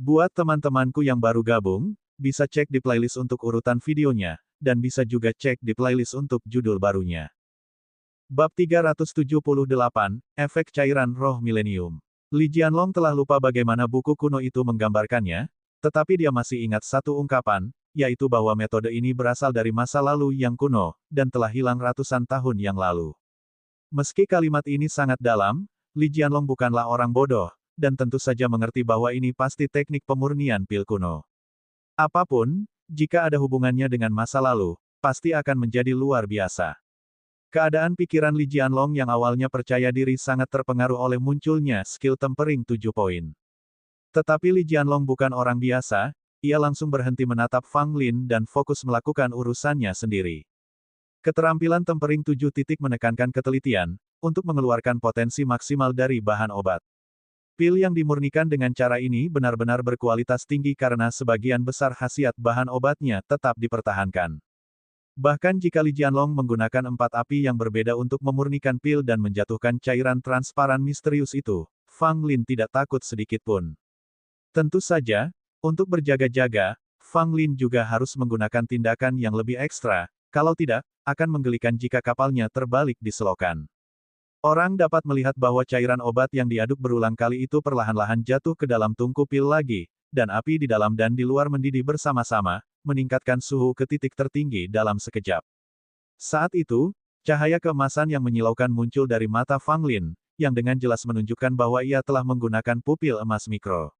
Buat teman-temanku yang baru gabung, bisa cek di playlist untuk urutan videonya, dan bisa juga cek di playlist untuk judul barunya. Bab 378, Efek Cairan Roh Milenium. Li Jianlong telah lupa bagaimana buku kuno itu menggambarkannya, tetapi dia masih ingat satu ungkapan, yaitu bahwa metode ini berasal dari masa lalu yang kuno, dan telah hilang ratusan tahun yang lalu. Meski kalimat ini sangat dalam, Li Jianlong bukanlah orang bodoh, dan tentu saja mengerti bahwa ini pasti teknik pemurnian pil kuno. Apapun, jika ada hubungannya dengan masa lalu, pasti akan menjadi luar biasa. Keadaan pikiran Li Jianlong yang awalnya percaya diri sangat terpengaruh oleh munculnya skill tempering 7 poin. Tetapi Li Jianlong bukan orang biasa, ia langsung berhenti menatap Fang Lin dan fokus melakukan urusannya sendiri. Keterampilan tempering 7 titik menekankan ketelitian, untuk mengeluarkan potensi maksimal dari bahan obat. Pil yang dimurnikan dengan cara ini benar-benar berkualitas tinggi karena sebagian besar khasiat bahan obatnya tetap dipertahankan. Bahkan jika Li Jianlong menggunakan 4 api yang berbeda untuk memurnikan pil dan menjatuhkan cairan transparan misterius itu, Fang Lin tidak takut sedikit pun. Tentu saja, untuk berjaga-jaga, Fang Lin juga harus menggunakan tindakan yang lebih ekstra, kalau tidak, akan menggelikan jika kapalnya terbalik di selokan. Orang dapat melihat bahwa cairan obat yang diaduk berulang kali itu perlahan-lahan jatuh ke dalam tungku pil lagi, dan api di dalam dan di luar mendidih bersama-sama, meningkatkan suhu ke titik tertinggi dalam sekejap. Saat itu, cahaya keemasan yang menyilaukan muncul dari mata Fang Lin, yang dengan jelas menunjukkan bahwa ia telah menggunakan pupil emas mikro.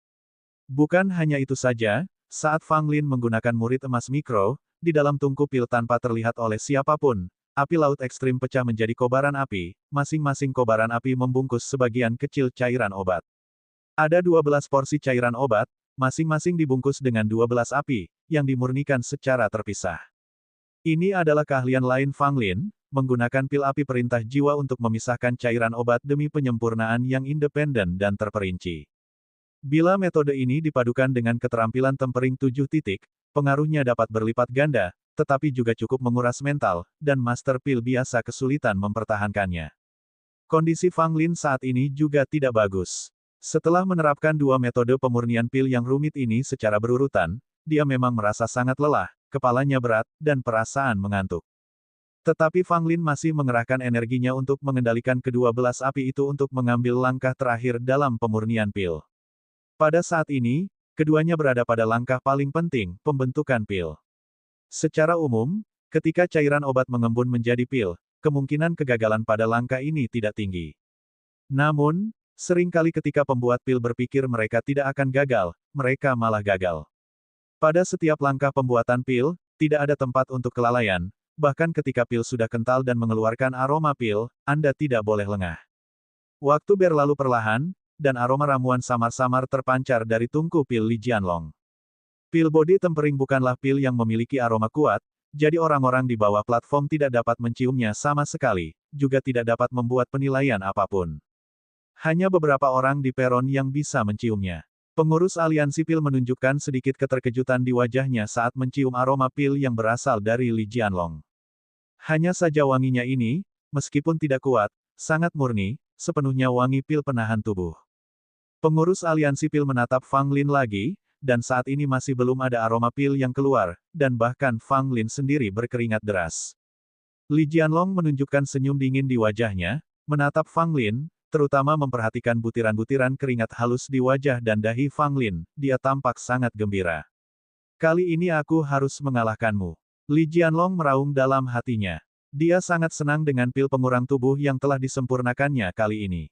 Bukan hanya itu saja, saat Fang Lin menggunakan murid emas mikro, di dalam tungku pil tanpa terlihat oleh siapapun, api laut ekstrim pecah menjadi kobaran api, masing-masing kobaran api membungkus sebagian kecil cairan obat. Ada 12 porsi cairan obat, masing-masing dibungkus dengan 12 api, yang dimurnikan secara terpisah. Ini adalah keahlian lain Fang Lin, menggunakan pil api perintah jiwa untuk memisahkan cairan obat demi penyempurnaan yang independen dan terperinci. Bila metode ini dipadukan dengan keterampilan tempering 7 titik, pengaruhnya dapat berlipat ganda, tetapi juga cukup menguras mental, dan Master Pil biasa kesulitan mempertahankannya. Kondisi Fang Lin saat ini juga tidak bagus. Setelah menerapkan 2 metode pemurnian pil yang rumit ini secara berurutan, dia memang merasa sangat lelah, kepalanya berat, dan perasaan mengantuk. Tetapi Fang Lin masih mengerahkan energinya untuk mengendalikan kedua belas api itu untuk mengambil langkah terakhir dalam pemurnian pil. Pada saat ini, keduanya berada pada langkah paling penting, pembentukan pil. Secara umum, ketika cairan obat mengembun menjadi pil, kemungkinan kegagalan pada langkah ini tidak tinggi. Namun, seringkali ketika pembuat pil berpikir mereka tidak akan gagal, mereka malah gagal. Pada setiap langkah pembuatan pil, tidak ada tempat untuk kelalaian, bahkan ketika pil sudah kental dan mengeluarkan aroma pil, Anda tidak boleh lengah. Waktu berlalu perlahan, dan aroma ramuan samar-samar terpancar dari tungku pil Li Jianlong. Pil body tempering bukanlah pil yang memiliki aroma kuat, jadi orang-orang di bawah platform tidak dapat menciumnya sama sekali, juga tidak dapat membuat penilaian apapun. Hanya beberapa orang di peron yang bisa menciumnya. Pengurus aliansi pil menunjukkan sedikit keterkejutan di wajahnya saat mencium aroma pil yang berasal dari Li Jianlong. Hanya saja wanginya ini, meskipun tidak kuat, sangat murni, sepenuhnya wangi pil penahan tubuh. Pengurus aliansi pil menatap Fang Lin lagi, dan saat ini masih belum ada aroma pil yang keluar, dan bahkan Fang Lin sendiri berkeringat deras. Li Jianlong menunjukkan senyum dingin di wajahnya, menatap Fang Lin, terutama memperhatikan butiran-butiran keringat halus di wajah dan dahi Fang Lin, dia tampak sangat gembira. Kali ini aku harus mengalahkanmu. Li Jianlong meraung dalam hatinya. Dia sangat senang dengan pil pengurang tubuh yang telah disempurnakannya kali ini.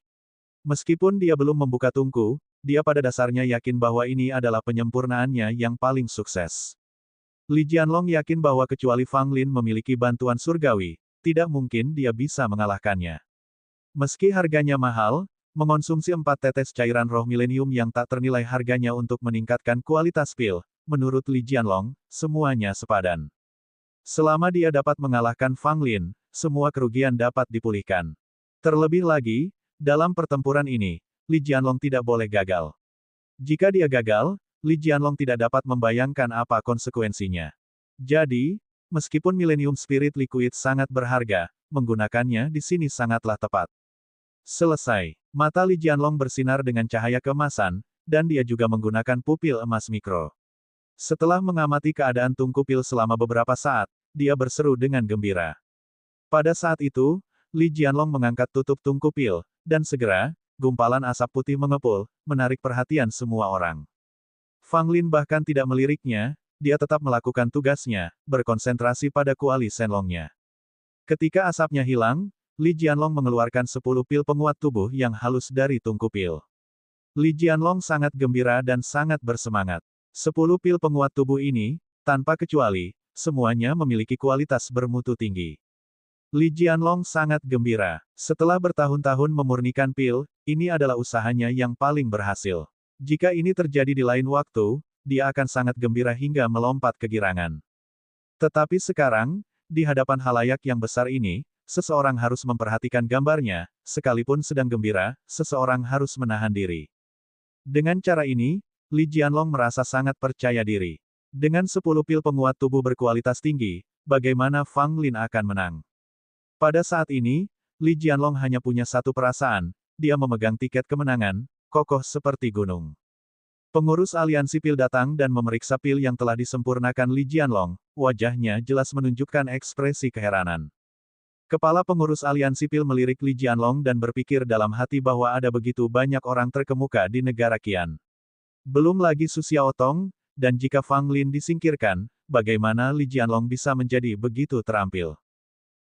Meskipun dia belum membuka tungku, dia pada dasarnya yakin bahwa ini adalah penyempurnaannya yang paling sukses. Li Jianlong yakin bahwa kecuali Fang Lin memiliki bantuan surgawi, tidak mungkin dia bisa mengalahkannya. Meski harganya mahal, mengonsumsi 4 tetes cairan roh milenium yang tak ternilai harganya untuk meningkatkan kualitas pil, menurut Li Jianlong, semuanya sepadan. Selama dia dapat mengalahkan Fang Lin, semua kerugian dapat dipulihkan. Terlebih lagi, dalam pertempuran ini, Li Jianlong tidak boleh gagal. Jika dia gagal, Li Jianlong tidak dapat membayangkan apa konsekuensinya. Jadi, meskipun Millennium Spirit Liquid sangat berharga, menggunakannya di sini sangatlah tepat. Selesai. Mata Li Jianlong bersinar dengan cahaya keemasan, dan dia juga menggunakan pupil emas mikro. Setelah mengamati keadaan Tungku Pil selama beberapa saat, dia berseru dengan gembira. Pada saat itu, Li Jianlong mengangkat tutup Tungku Pil, dan segera, gumpalan asap putih mengepul, menarik perhatian semua orang. Fang Lin bahkan tidak meliriknya, dia tetap melakukan tugasnya, berkonsentrasi pada kuali Shenlongnya. Ketika asapnya hilang, Li Jianlong mengeluarkan 10 pil penguat tubuh yang halus dari Tungku Pil. Li Jianlong sangat gembira dan sangat bersemangat. 10 pil penguat tubuh ini, tanpa kecuali, semuanya memiliki kualitas bermutu tinggi. Li Jianlong sangat gembira. Setelah bertahun-tahun memurnikan pil, ini adalah usahanya yang paling berhasil. Jika ini terjadi di lain waktu, dia akan sangat gembira hingga melompat kegirangan. Tetapi sekarang, di hadapan halayak yang besar ini, seseorang harus memperhatikan gambarnya, sekalipun sedang gembira, seseorang harus menahan diri. Dengan cara ini, Li Jianlong merasa sangat percaya diri. Dengan 10 pil penguat tubuh berkualitas tinggi, bagaimana Fang Lin akan menang? Pada saat ini, Li Jianlong hanya punya satu perasaan, dia memegang tiket kemenangan, kokoh seperti gunung. Pengurus aliansi pil datang dan memeriksa pil yang telah disempurnakan Li Jianlong, wajahnya jelas menunjukkan ekspresi keheranan. Kepala pengurus aliansi pil melirik Li Jianlong dan berpikir dalam hati bahwa ada begitu banyak orang terkemuka di negara Qian. Belum lagi Su Xiaotong, dan jika Fang Lin disingkirkan, bagaimana Li Jianlong bisa menjadi begitu terampil?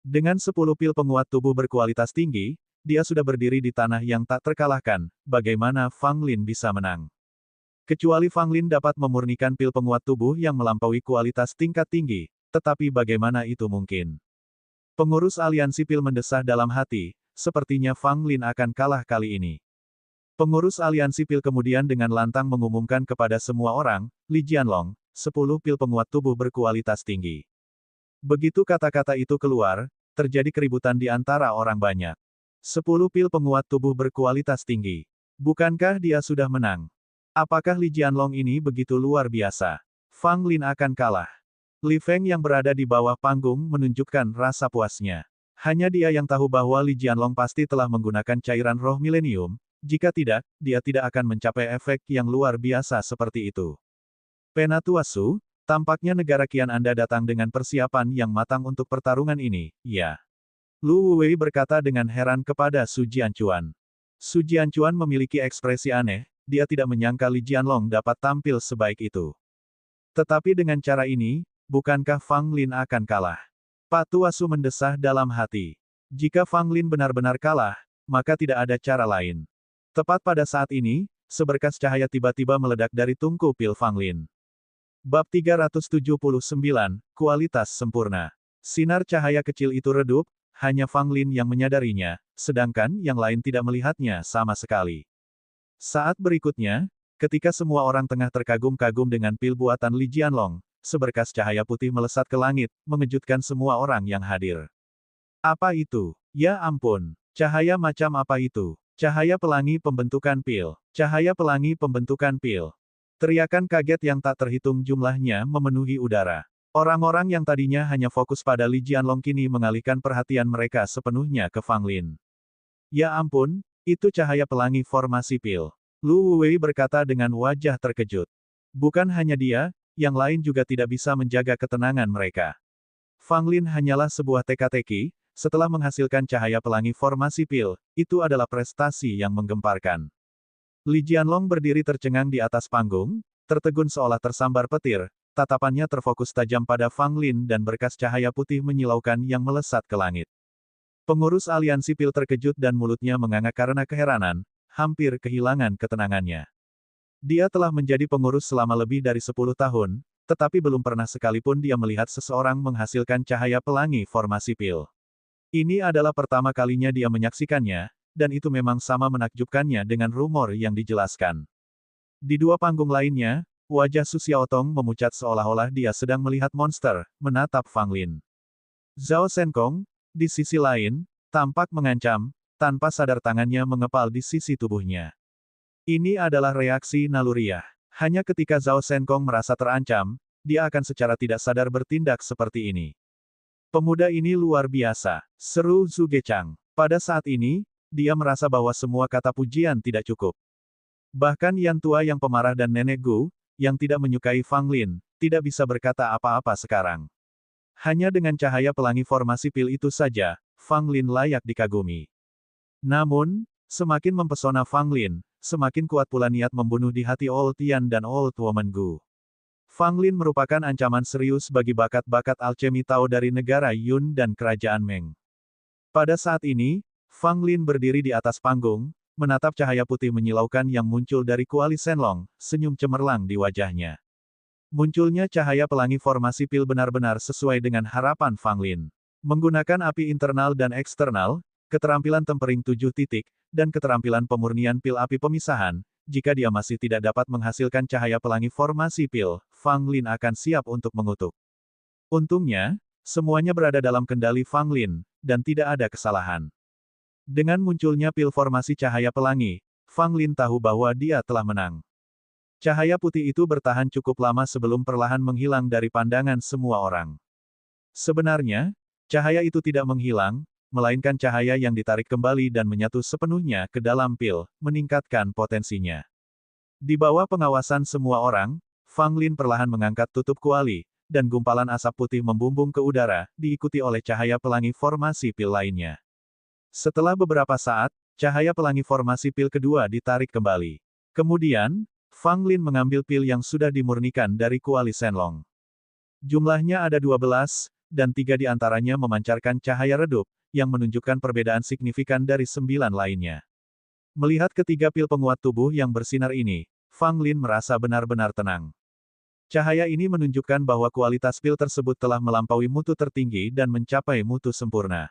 Dengan 10 pil penguat tubuh berkualitas tinggi, dia sudah berdiri di tanah yang tak terkalahkan, bagaimana Fang Lin bisa menang? Kecuali Fang Lin dapat memurnikan pil penguat tubuh yang melampaui kualitas tingkat tinggi, tetapi bagaimana itu mungkin? Pengurus aliansi pil mendesah dalam hati, sepertinya Fang Lin akan kalah kali ini. Pengurus aliansi pil kemudian dengan lantang mengumumkan kepada semua orang, Li Jianlong, 10 pil penguat tubuh berkualitas tinggi. Begitu kata-kata itu keluar, terjadi keributan di antara orang banyak. 10 pil penguat tubuh berkualitas tinggi. Bukankah dia sudah menang? Apakah Li Jianlong ini begitu luar biasa? Fang Lin akan kalah. Li Feng yang berada di bawah panggung menunjukkan rasa puasnya. Hanya dia yang tahu bahwa Li Jianlong pasti telah menggunakan cairan roh milenium, jika tidak, dia tidak akan mencapai efek yang luar biasa seperti itu. Penatua Su, tampaknya negara Qian Anda datang dengan persiapan yang matang untuk pertarungan ini, ya. Lu Wei berkata dengan heran kepada Su Jianchuan. Su Jianchuan memiliki ekspresi aneh, dia tidak menyangka Li Jianlong dapat tampil sebaik itu. Tetapi dengan cara ini, bukankah Fang Lin akan kalah? Pak Tua Su mendesah dalam hati. Jika Fang Lin benar-benar kalah, maka tidak ada cara lain. Tepat pada saat ini, seberkas cahaya tiba-tiba meledak dari tungku pil Fang Lin. Bab 379, Kualitas Sempurna. Sinar cahaya kecil itu redup, hanya Fang Lin yang menyadarinya, sedangkan yang lain tidak melihatnya sama sekali. Saat berikutnya, ketika semua orang tengah terkagum-kagum dengan pil buatan Li Jianlong, seberkas cahaya putih melesat ke langit, mengejutkan semua orang yang hadir. Apa itu? Ya ampun, cahaya macam apa itu? Cahaya pelangi pembentukan pil. Cahaya pelangi pembentukan pil. Teriakan kaget yang tak terhitung jumlahnya memenuhi udara. Orang-orang yang tadinya hanya fokus pada Li Jianlong kini mengalihkan perhatian mereka sepenuhnya ke Fang Lin. Ya ampun, itu cahaya pelangi formasi pil. Lu Wei berkata dengan wajah terkejut. Bukan hanya dia, yang lain juga tidak bisa menjaga ketenangan mereka. Fang Lin hanyalah sebuah teka-teki, setelah menghasilkan cahaya pelangi formasi pil, itu adalah prestasi yang menggemparkan. Li Jianlong berdiri tercengang di atas panggung, tertegun seolah tersambar petir, tatapannya terfokus tajam pada Fang Lin dan berkas cahaya putih menyilaukan yang melesat ke langit. Pengurus aliansi pil terkejut dan mulutnya menganga karena keheranan, hampir kehilangan ketenangannya. Dia telah menjadi pengurus selama lebih dari 10 tahun, tetapi belum pernah sekalipun dia melihat seseorang menghasilkan cahaya pelangi formasi pil. Ini adalah pertama kalinya dia menyaksikannya, dan itu memang sama menakjubkannya dengan rumor yang dijelaskan. Di dua panggung lainnya, wajah Su Xiaotong memucat seolah-olah dia sedang melihat monster, menatap Fang Lin. Zhao Shenkong, di sisi lain, tampak mengancam, tanpa sadar tangannya mengepal di sisi tubuhnya. Ini adalah reaksi naluriah. Hanya ketika Zhao Shenkong merasa terancam, dia akan secara tidak sadar bertindak seperti ini. Pemuda ini luar biasa, seru Zhu Gechang. Pada saat ini, dia merasa bahwa semua kata pujian tidak cukup. Bahkan Yan tua yang pemarah dan Nenek Gu, yang tidak menyukai Fang Lin, tidak bisa berkata apa-apa sekarang. Hanya dengan cahaya pelangi formasi pil itu saja, Fang Lin layak dikagumi. Namun, semakin mempesona Fang Lin, semakin kuat pula niat membunuh di hati Old Tian dan Old Woman Gu. Fang Lin merupakan ancaman serius bagi bakat-bakat alchemy Tao dari negara Yun dan kerajaan Meng. Pada saat ini, Fang Lin berdiri di atas panggung, menatap cahaya putih menyilaukan yang muncul dari kuali Shenlong, senyum cemerlang di wajahnya. Munculnya cahaya pelangi formasi pil benar-benar sesuai dengan harapan Fang Lin. Menggunakan api internal dan eksternal, keterampilan tempering 7 titik, dan keterampilan pemurnian pil api pemisahan, jika dia masih tidak dapat menghasilkan cahaya pelangi formasi pil, Fang Lin akan siap untuk mengutuk. Untungnya, semuanya berada dalam kendali Fang Lin, dan tidak ada kesalahan. Dengan munculnya pil formasi cahaya pelangi, Fang Lin tahu bahwa dia telah menang. Cahaya putih itu bertahan cukup lama sebelum perlahan menghilang dari pandangan semua orang. Sebenarnya, cahaya itu tidak menghilang, melainkan cahaya yang ditarik kembali dan menyatu sepenuhnya ke dalam pil, meningkatkan potensinya. Di bawah pengawasan semua orang, Fang Lin perlahan mengangkat tutup kuali, dan gumpalan asap putih membumbung ke udara, diikuti oleh cahaya pelangi formasi pil lainnya. Setelah beberapa saat, cahaya pelangi formasi pil kedua ditarik kembali. Kemudian, Fang Lin mengambil pil yang sudah dimurnikan dari kuali Shenlong. Jumlahnya ada 12, dan 3 di antaranya memancarkan cahaya redup, yang menunjukkan perbedaan signifikan dari 9 lainnya. Melihat ketiga pil penguat tubuh yang bersinar ini, Fang Lin merasa benar-benar tenang. Cahaya ini menunjukkan bahwa kualitas pil tersebut telah melampaui mutu tertinggi dan mencapai mutu sempurna.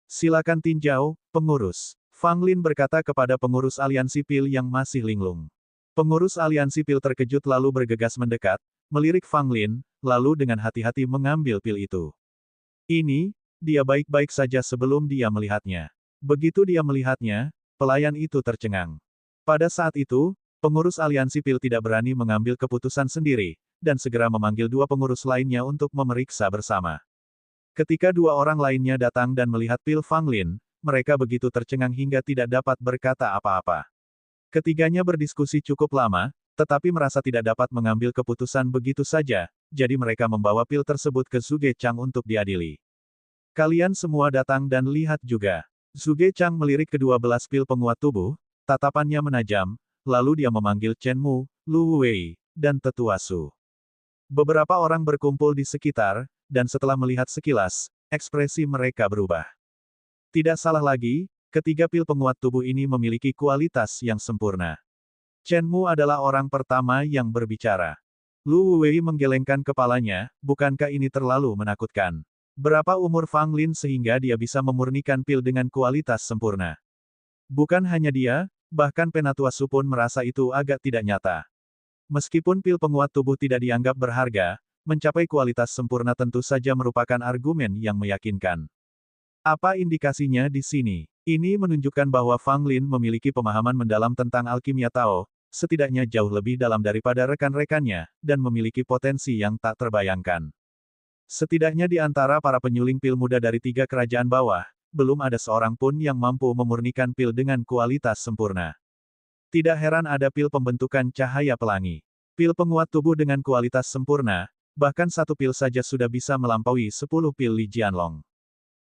Silakan tinjau, pengurus. Fang Lin berkata kepada pengurus aliansi pil yang masih linglung. Pengurus aliansi pil terkejut lalu bergegas mendekat, melirik Fang Lin, lalu dengan hati-hati mengambil pil itu. Ini, dia baik-baik saja sebelum dia melihatnya. Begitu dia melihatnya, pelayan itu tercengang. Pada saat itu, pengurus aliansi pil tidak berani mengambil keputusan sendiri, dan segera memanggil 2 pengurus lainnya untuk memeriksa bersama. Ketika 2 orang lainnya datang dan melihat pil Fang Lin, mereka begitu tercengang hingga tidak dapat berkata apa-apa. Ketiganya berdiskusi cukup lama, tetapi merasa tidak dapat mengambil keputusan begitu saja, jadi mereka membawa pil tersebut ke Zhuge Chang untuk diadili. Kalian semua datang dan lihat juga. Zhuge Chang melirik ke-12 pil penguat tubuh, tatapannya menajam, lalu dia memanggil Chen Mu, Lu Wei, dan Tetua Su. Beberapa orang berkumpul di sekitar, dan setelah melihat sekilas, ekspresi mereka berubah. Tidak salah lagi, ketiga pil penguat tubuh ini memiliki kualitas yang sempurna. Chen Mu adalah orang pertama yang berbicara. Lu Wei menggelengkan kepalanya, bukankah ini terlalu menakutkan? Berapa umur Fang Lin sehingga dia bisa memurnikan pil dengan kualitas sempurna? Bukan hanya dia, bahkan Penatua Su pun merasa itu agak tidak nyata. Meskipun pil penguat tubuh tidak dianggap berharga, mencapai kualitas sempurna tentu saja merupakan argumen yang meyakinkan. Apa indikasinya di sini? Ini menunjukkan bahwa Fang Lin memiliki pemahaman mendalam tentang alkimia Tao, setidaknya jauh lebih dalam daripada rekan-rekannya, dan memiliki potensi yang tak terbayangkan. Setidaknya di antara para penyuling pil muda dari 3 kerajaan bawah, belum ada seorang pun yang mampu memurnikan pil dengan kualitas sempurna. Tidak heran ada pil pembentukan cahaya pelangi. Pil penguat tubuh dengan kualitas sempurna, bahkan 1 pil saja sudah bisa melampaui 10 pil Li Jianlong.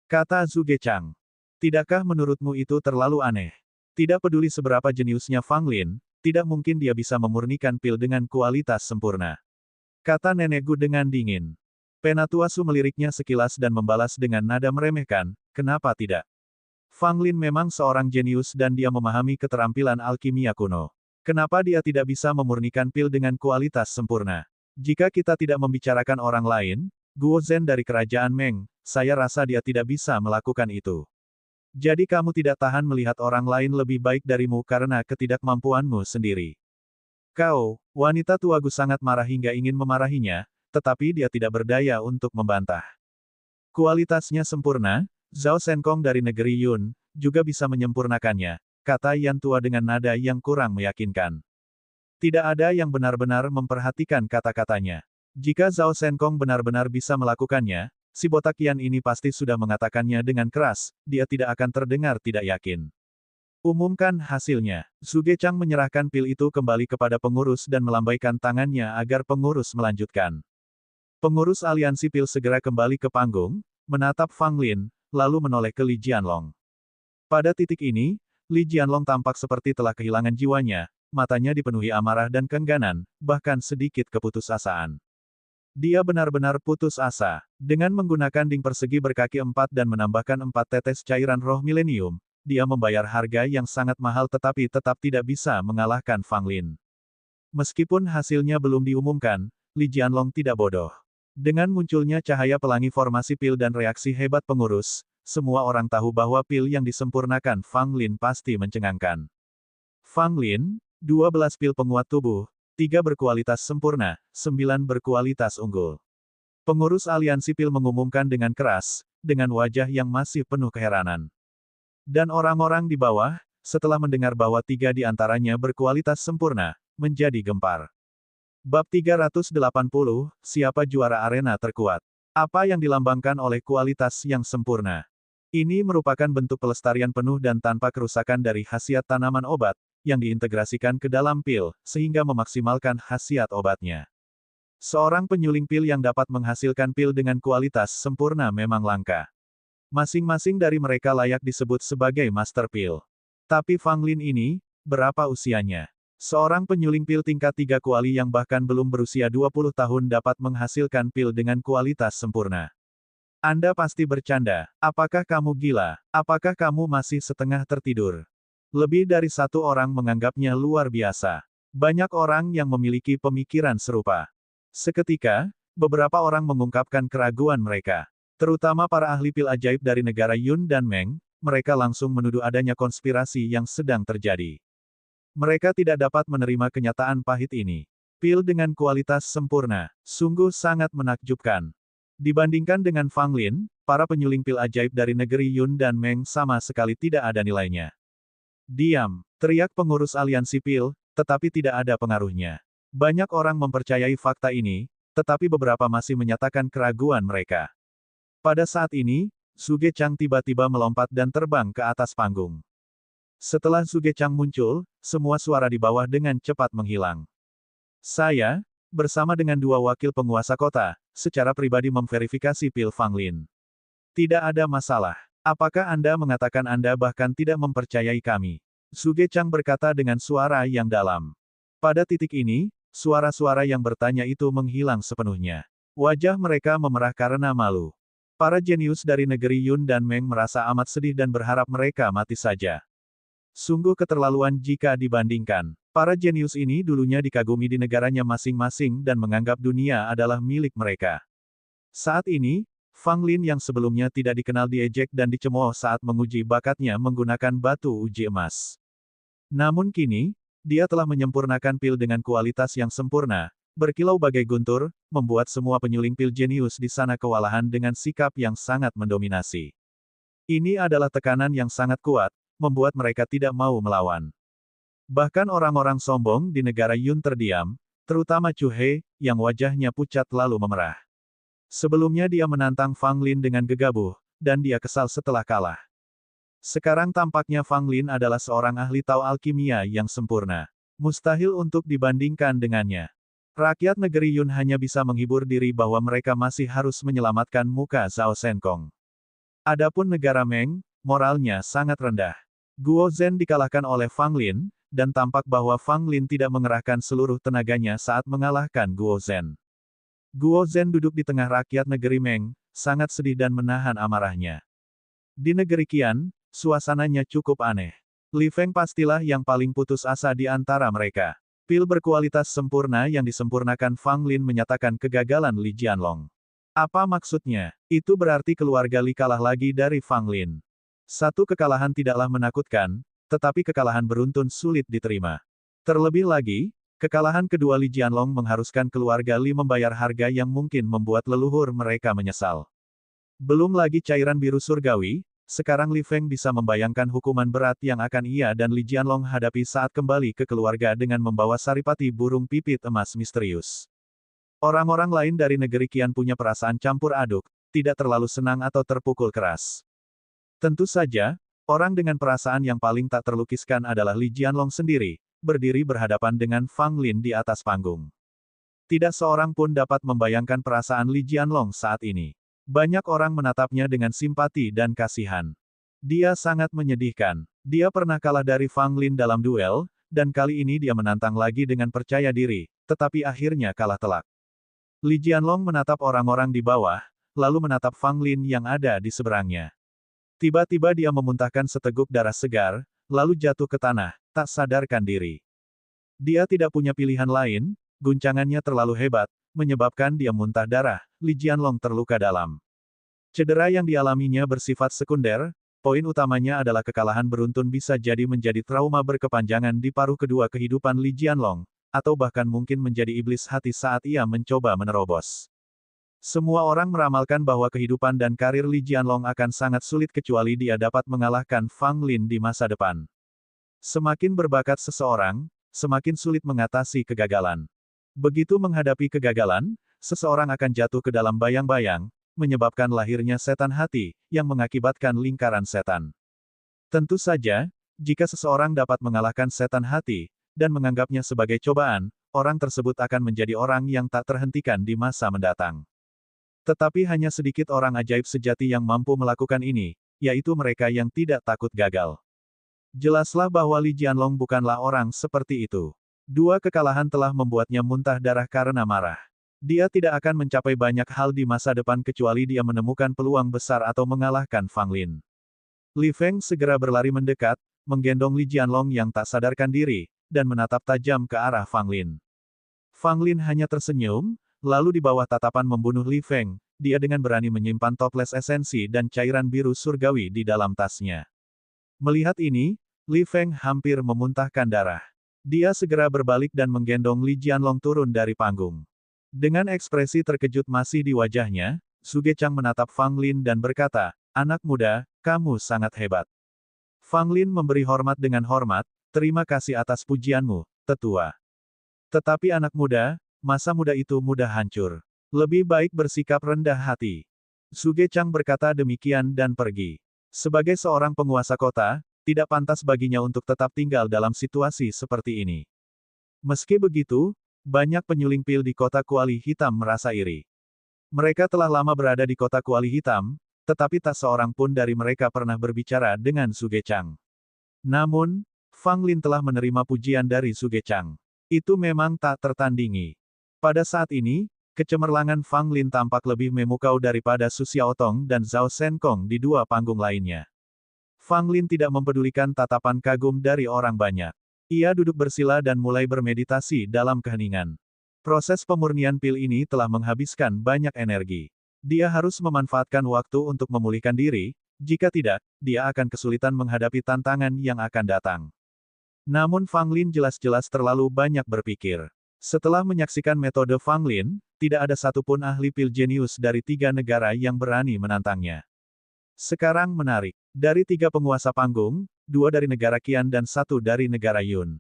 Kata Zhuge Chang. Tidakkah menurutmu itu terlalu aneh? Tidak peduli seberapa jeniusnya Fang Lin, tidak mungkin dia bisa memurnikan pil dengan kualitas sempurna. Kata Nenek Gu dengan dingin. Penatua Su meliriknya sekilas dan membalas dengan nada meremehkan, kenapa tidak? Fang Lin memang seorang jenius dan dia memahami keterampilan alkimia kuno. Kenapa dia tidak bisa memurnikan pil dengan kualitas sempurna? Jika kita tidak membicarakan orang lain, Guo Zhen dari kerajaan Meng, saya rasa dia tidak bisa melakukan itu. Jadi kamu tidak tahan melihat orang lain lebih baik darimu karena ketidakmampuanmu sendiri. Kau, wanita tua Gu sangat marah hingga ingin memarahinya, tetapi dia tidak berdaya untuk membantah. Kualitasnya sempurna, Zhao Shenkong dari negeri Yun, juga bisa menyempurnakannya, kata Yan tua dengan nada yang kurang meyakinkan. Tidak ada yang benar-benar memperhatikan kata-katanya. Jika Zhao Shenkong benar-benar bisa melakukannya, si botak Yan ini pasti sudah mengatakannya dengan keras, dia tidak akan terdengar tidak yakin. Umumkan hasilnya. Zhuge Chang menyerahkan pil itu kembali kepada pengurus dan melambaikan tangannya agar pengurus melanjutkan. Pengurus aliansi pil segera kembali ke panggung, menatap Fang Lin, lalu menoleh ke Li Jianlong. Pada titik ini, Li Jianlong tampak seperti telah kehilangan jiwanya, matanya dipenuhi amarah dan keengganan, bahkan sedikit keputusasaan. Dia benar-benar putus asa. Dengan menggunakan ding persegi berkaki 4 dan menambahkan 4 tetes cairan roh milenium, dia membayar harga yang sangat mahal tetapi tetap tidak bisa mengalahkan Fang Lin. Meskipun hasilnya belum diumumkan, Li Jianlong tidak bodoh. Dengan munculnya cahaya pelangi formasi pil dan reaksi hebat pengurus, semua orang tahu bahwa pil yang disempurnakan Fang Lin pasti mencengangkan. Fang Lin, 12 pil penguat tubuh, 3 berkualitas sempurna, 9 berkualitas unggul. Pengurus aliansi pil mengumumkan dengan keras, dengan wajah yang masih penuh keheranan. Dan orang-orang di bawah, setelah mendengar bahwa 3 di antaranya berkualitas sempurna, menjadi gempar. Bab 380, siapa juara arena terkuat? Apa yang dilambangkan oleh kualitas yang sempurna? Ini merupakan bentuk pelestarian penuh dan tanpa kerusakan dari khasiat tanaman obat, yang diintegrasikan ke dalam pil, sehingga memaksimalkan khasiat obatnya. Seorang penyuling pil yang dapat menghasilkan pil dengan kualitas sempurna memang langka. Masing-masing dari mereka layak disebut sebagai master pil. Tapi Fang Lin ini, berapa usianya? Seorang penyuling pil tingkat 3 kuali yang bahkan belum berusia 20 tahun dapat menghasilkan pil dengan kualitas sempurna. Anda pasti bercanda. Apakah kamu gila? Apakah kamu masih setengah tertidur? Lebih dari satu orang menganggapnya luar biasa. Banyak orang yang memiliki pemikiran serupa. Seketika, beberapa orang mengungkapkan keraguan mereka. Terutama para ahli pil ajaib dari negara Yun dan Meng, mereka langsung menuduh adanya konspirasi yang sedang terjadi. Mereka tidak dapat menerima kenyataan pahit ini. Pil dengan kualitas sempurna, sungguh sangat menakjubkan. Dibandingkan dengan Fang Lin, para penyuling pil ajaib dari negeri Yun dan Meng sama sekali tidak ada nilainya. Diam, teriak pengurus aliansi pil, tetapi tidak ada pengaruhnya. Banyak orang mempercayai fakta ini, tetapi beberapa masih menyatakan keraguan mereka. Pada saat ini, Zhuge Chang tiba-tiba melompat dan terbang ke atas panggung. Setelah Zhuge Chang muncul, semua suara di bawah dengan cepat menghilang. Saya, bersama dengan 2 wakil penguasa kota, secara pribadi memverifikasi pil Fang Lin. Tidak ada masalah. Apakah Anda mengatakan Anda bahkan tidak mempercayai kami? Zhuge Chang berkata dengan suara yang dalam. Pada titik ini, suara-suara yang bertanya itu menghilang sepenuhnya. Wajah mereka memerah karena malu. Para jenius dari negeri Yun dan Meng merasa amat sedih dan berharap mereka mati saja. Sungguh keterlaluan jika dibandingkan. Para jenius ini dulunya dikagumi di negaranya masing-masing dan menganggap dunia adalah milik mereka. Saat ini, Fang Lin yang sebelumnya tidak dikenal diejek dan dicemooh saat menguji bakatnya menggunakan batu uji emas. Namun kini, dia telah menyempurnakan pil dengan kualitas yang sempurna, berkilau bagai guntur, membuat semua penyuling pil jenius di sana kewalahan dengan sikap yang sangat mendominasi. Ini adalah tekanan yang sangat kuat, membuat mereka tidak mau melawan. Bahkan orang-orang sombong di negara Yun terdiam, terutama Chu He, yang wajahnya pucat lalu memerah. Sebelumnya dia menantang Fang Lin dengan gegabah, dan dia kesal setelah kalah. Sekarang tampaknya Fang Lin adalah seorang ahli Tao alkimia yang sempurna. Mustahil untuk dibandingkan dengannya. Rakyat negeri Yun hanya bisa menghibur diri bahwa mereka masih harus menyelamatkan muka Zhao Shenkong. Adapun negara Meng, moralnya sangat rendah. Guo Zhen dikalahkan oleh Fang Lin, dan tampak bahwa Fang Lin tidak mengerahkan seluruh tenaganya saat mengalahkan Guo Zhen. Guo Zhen duduk di tengah rakyat negeri Meng, sangat sedih dan menahan amarahnya. Di negeri Qian, suasananya cukup aneh. Li Feng pastilah yang paling putus asa di antara mereka. Pil berkualitas sempurna yang disempurnakan Fang Lin menyatakan kegagalan Li Jianlong. Apa maksudnya? Itu berarti keluarga Li kalah lagi dari Fang Lin. Satu kekalahan tidaklah menakutkan, tetapi kekalahan beruntun sulit diterima. Terlebih lagi, kekalahan kedua Li Jianlong mengharuskan keluarga Li membayar harga yang mungkin membuat leluhur mereka menyesal. Belum lagi cairan biru surgawi, sekarang Li Feng bisa membayangkan hukuman berat yang akan ia dan Li Jianlong hadapi saat kembali ke keluarga dengan membawa saripati burung pipit emas misterius. Orang-orang lain dari negeri Qian punya perasaan campur aduk, tidak terlalu senang atau terpukul keras. Tentu saja, Orang dengan perasaan yang paling tak terlukiskan adalah Li Jianlong sendiri, berdiri berhadapan dengan Fang Lin di atas panggung. Tidak seorang pun dapat membayangkan perasaan Li Jianlong saat ini. Banyak orang menatapnya dengan simpati dan kasihan. Dia sangat menyedihkan. Dia pernah kalah dari Fang Lin dalam duel, dan kali ini dia menantang lagi dengan percaya diri, tetapi akhirnya kalah telak. Li Jianlong menatap orang-orang di bawah, lalu menatap Fang Lin yang ada di seberangnya. Tiba-tiba dia memuntahkan seteguk darah segar, lalu jatuh ke tanah, tak sadarkan diri. Dia tidak punya pilihan lain, guncangannya terlalu hebat, menyebabkan dia muntah darah. Li Jianlong terluka dalam. Cedera yang dialaminya bersifat sekunder, poin utamanya adalah kekalahan beruntun bisa jadi menjadi trauma berkepanjangan di paruh kedua kehidupan Li Jianlong, atau bahkan mungkin menjadi iblis hati saat ia mencoba menerobos. Semua orang meramalkan bahwa kehidupan dan karir Li Jianlong akan sangat sulit kecuali dia dapat mengalahkan Fang Lin di masa depan. Semakin berbakat seseorang, semakin sulit mengatasi kegagalan. Begitu menghadapi kegagalan, seseorang akan jatuh ke dalam bayang-bayang, menyebabkan lahirnya setan hati, yang mengakibatkan lingkaran setan. Tentu saja, jika seseorang dapat mengalahkan setan hati, dan menganggapnya sebagai cobaan, orang tersebut akan menjadi orang yang tak terhentikan di masa mendatang. Tetapi hanya sedikit orang ajaib sejati yang mampu melakukan ini, yaitu mereka yang tidak takut gagal. Jelaslah bahwa Li Jianlong bukanlah orang seperti itu. Dua kekalahan telah membuatnya muntah darah karena marah. Dia tidak akan mencapai banyak hal di masa depan kecuali dia menemukan peluang besar atau mengalahkan Fang Lin. Li Feng segera berlari mendekat, menggendong Li Jianlong yang tak sadarkan diri, dan menatap tajam ke arah Fang Lin. Fang Lin hanya tersenyum, lalu di bawah tatapan membunuh Li Feng, dia dengan berani menyimpan toples esensi dan cairan biru surgawi di dalam tasnya. Melihat ini, Li Feng hampir memuntahkan darah. Dia segera berbalik dan menggendong Li Jianlong turun dari panggung. Dengan ekspresi terkejut masih di wajahnya, Su Gechang menatap Fang Lin dan berkata, "Anak muda, kamu sangat hebat." Fang Lin memberi hormat dengan hormat, "Terima kasih atas pujianmu, tetua. Tetapi anak muda, masa muda itu mudah hancur. Lebih baik bersikap rendah hati." Su Gechang berkata demikian dan pergi. Sebagai seorang penguasa kota, tidak pantas baginya untuk tetap tinggal dalam situasi seperti ini. Meski begitu, banyak penyuling pil di kota Kuali Hitam merasa iri. Mereka telah lama berada di kota Kuali Hitam, tetapi tak seorang pun dari mereka pernah berbicara dengan Su Gechang. Namun, Fang Lin telah menerima pujian dari Su Gechang. Itu memang tak tertandingi. Pada saat ini, kecemerlangan Fang Lin tampak lebih memukau daripada Su Xiaotong dan Zhao Shenkong di dua panggung lainnya. Fang Lin tidak mempedulikan tatapan kagum dari orang banyak. Ia duduk bersila dan mulai bermeditasi dalam keheningan. Proses pemurnian pil ini telah menghabiskan banyak energi. Dia harus memanfaatkan waktu untuk memulihkan diri, jika tidak, dia akan kesulitan menghadapi tantangan yang akan datang. Namun Fang Lin jelas-jelas terlalu banyak berpikir. Setelah menyaksikan metode Fang Lin, tidak ada satupun ahli pil jenius dari 3 negara yang berani menantangnya. Sekarang menarik. Dari 3 penguasa panggung, 2 dari negara Qian dan 1 dari negara Yun.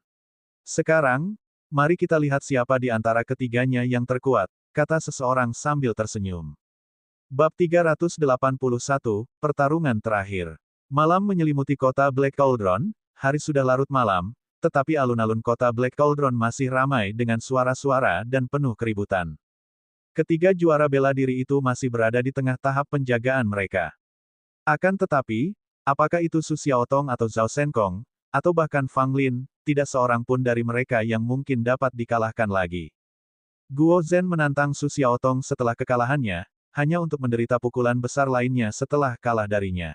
Sekarang, mari kita lihat siapa di antara ketiganya yang terkuat, kata seseorang sambil tersenyum. Bab 381, Pertarungan Terakhir. Malam menyelimuti kota Black Cauldron, hari sudah larut malam, tetapi alun-alun kota Black Cauldron masih ramai dengan suara-suara dan penuh keributan. Ketiga juara bela diri itu masih berada di tengah tahap penjagaan mereka. Akan tetapi, apakah itu Su Xiaotong atau Zhao Shenkong, atau bahkan Fang Lin, tidak seorang pun dari mereka yang mungkin dapat dikalahkan lagi. Guo Zhen menantang Su Xiaotong setelah kekalahannya, hanya untuk menderita pukulan besar lainnya setelah kalah darinya.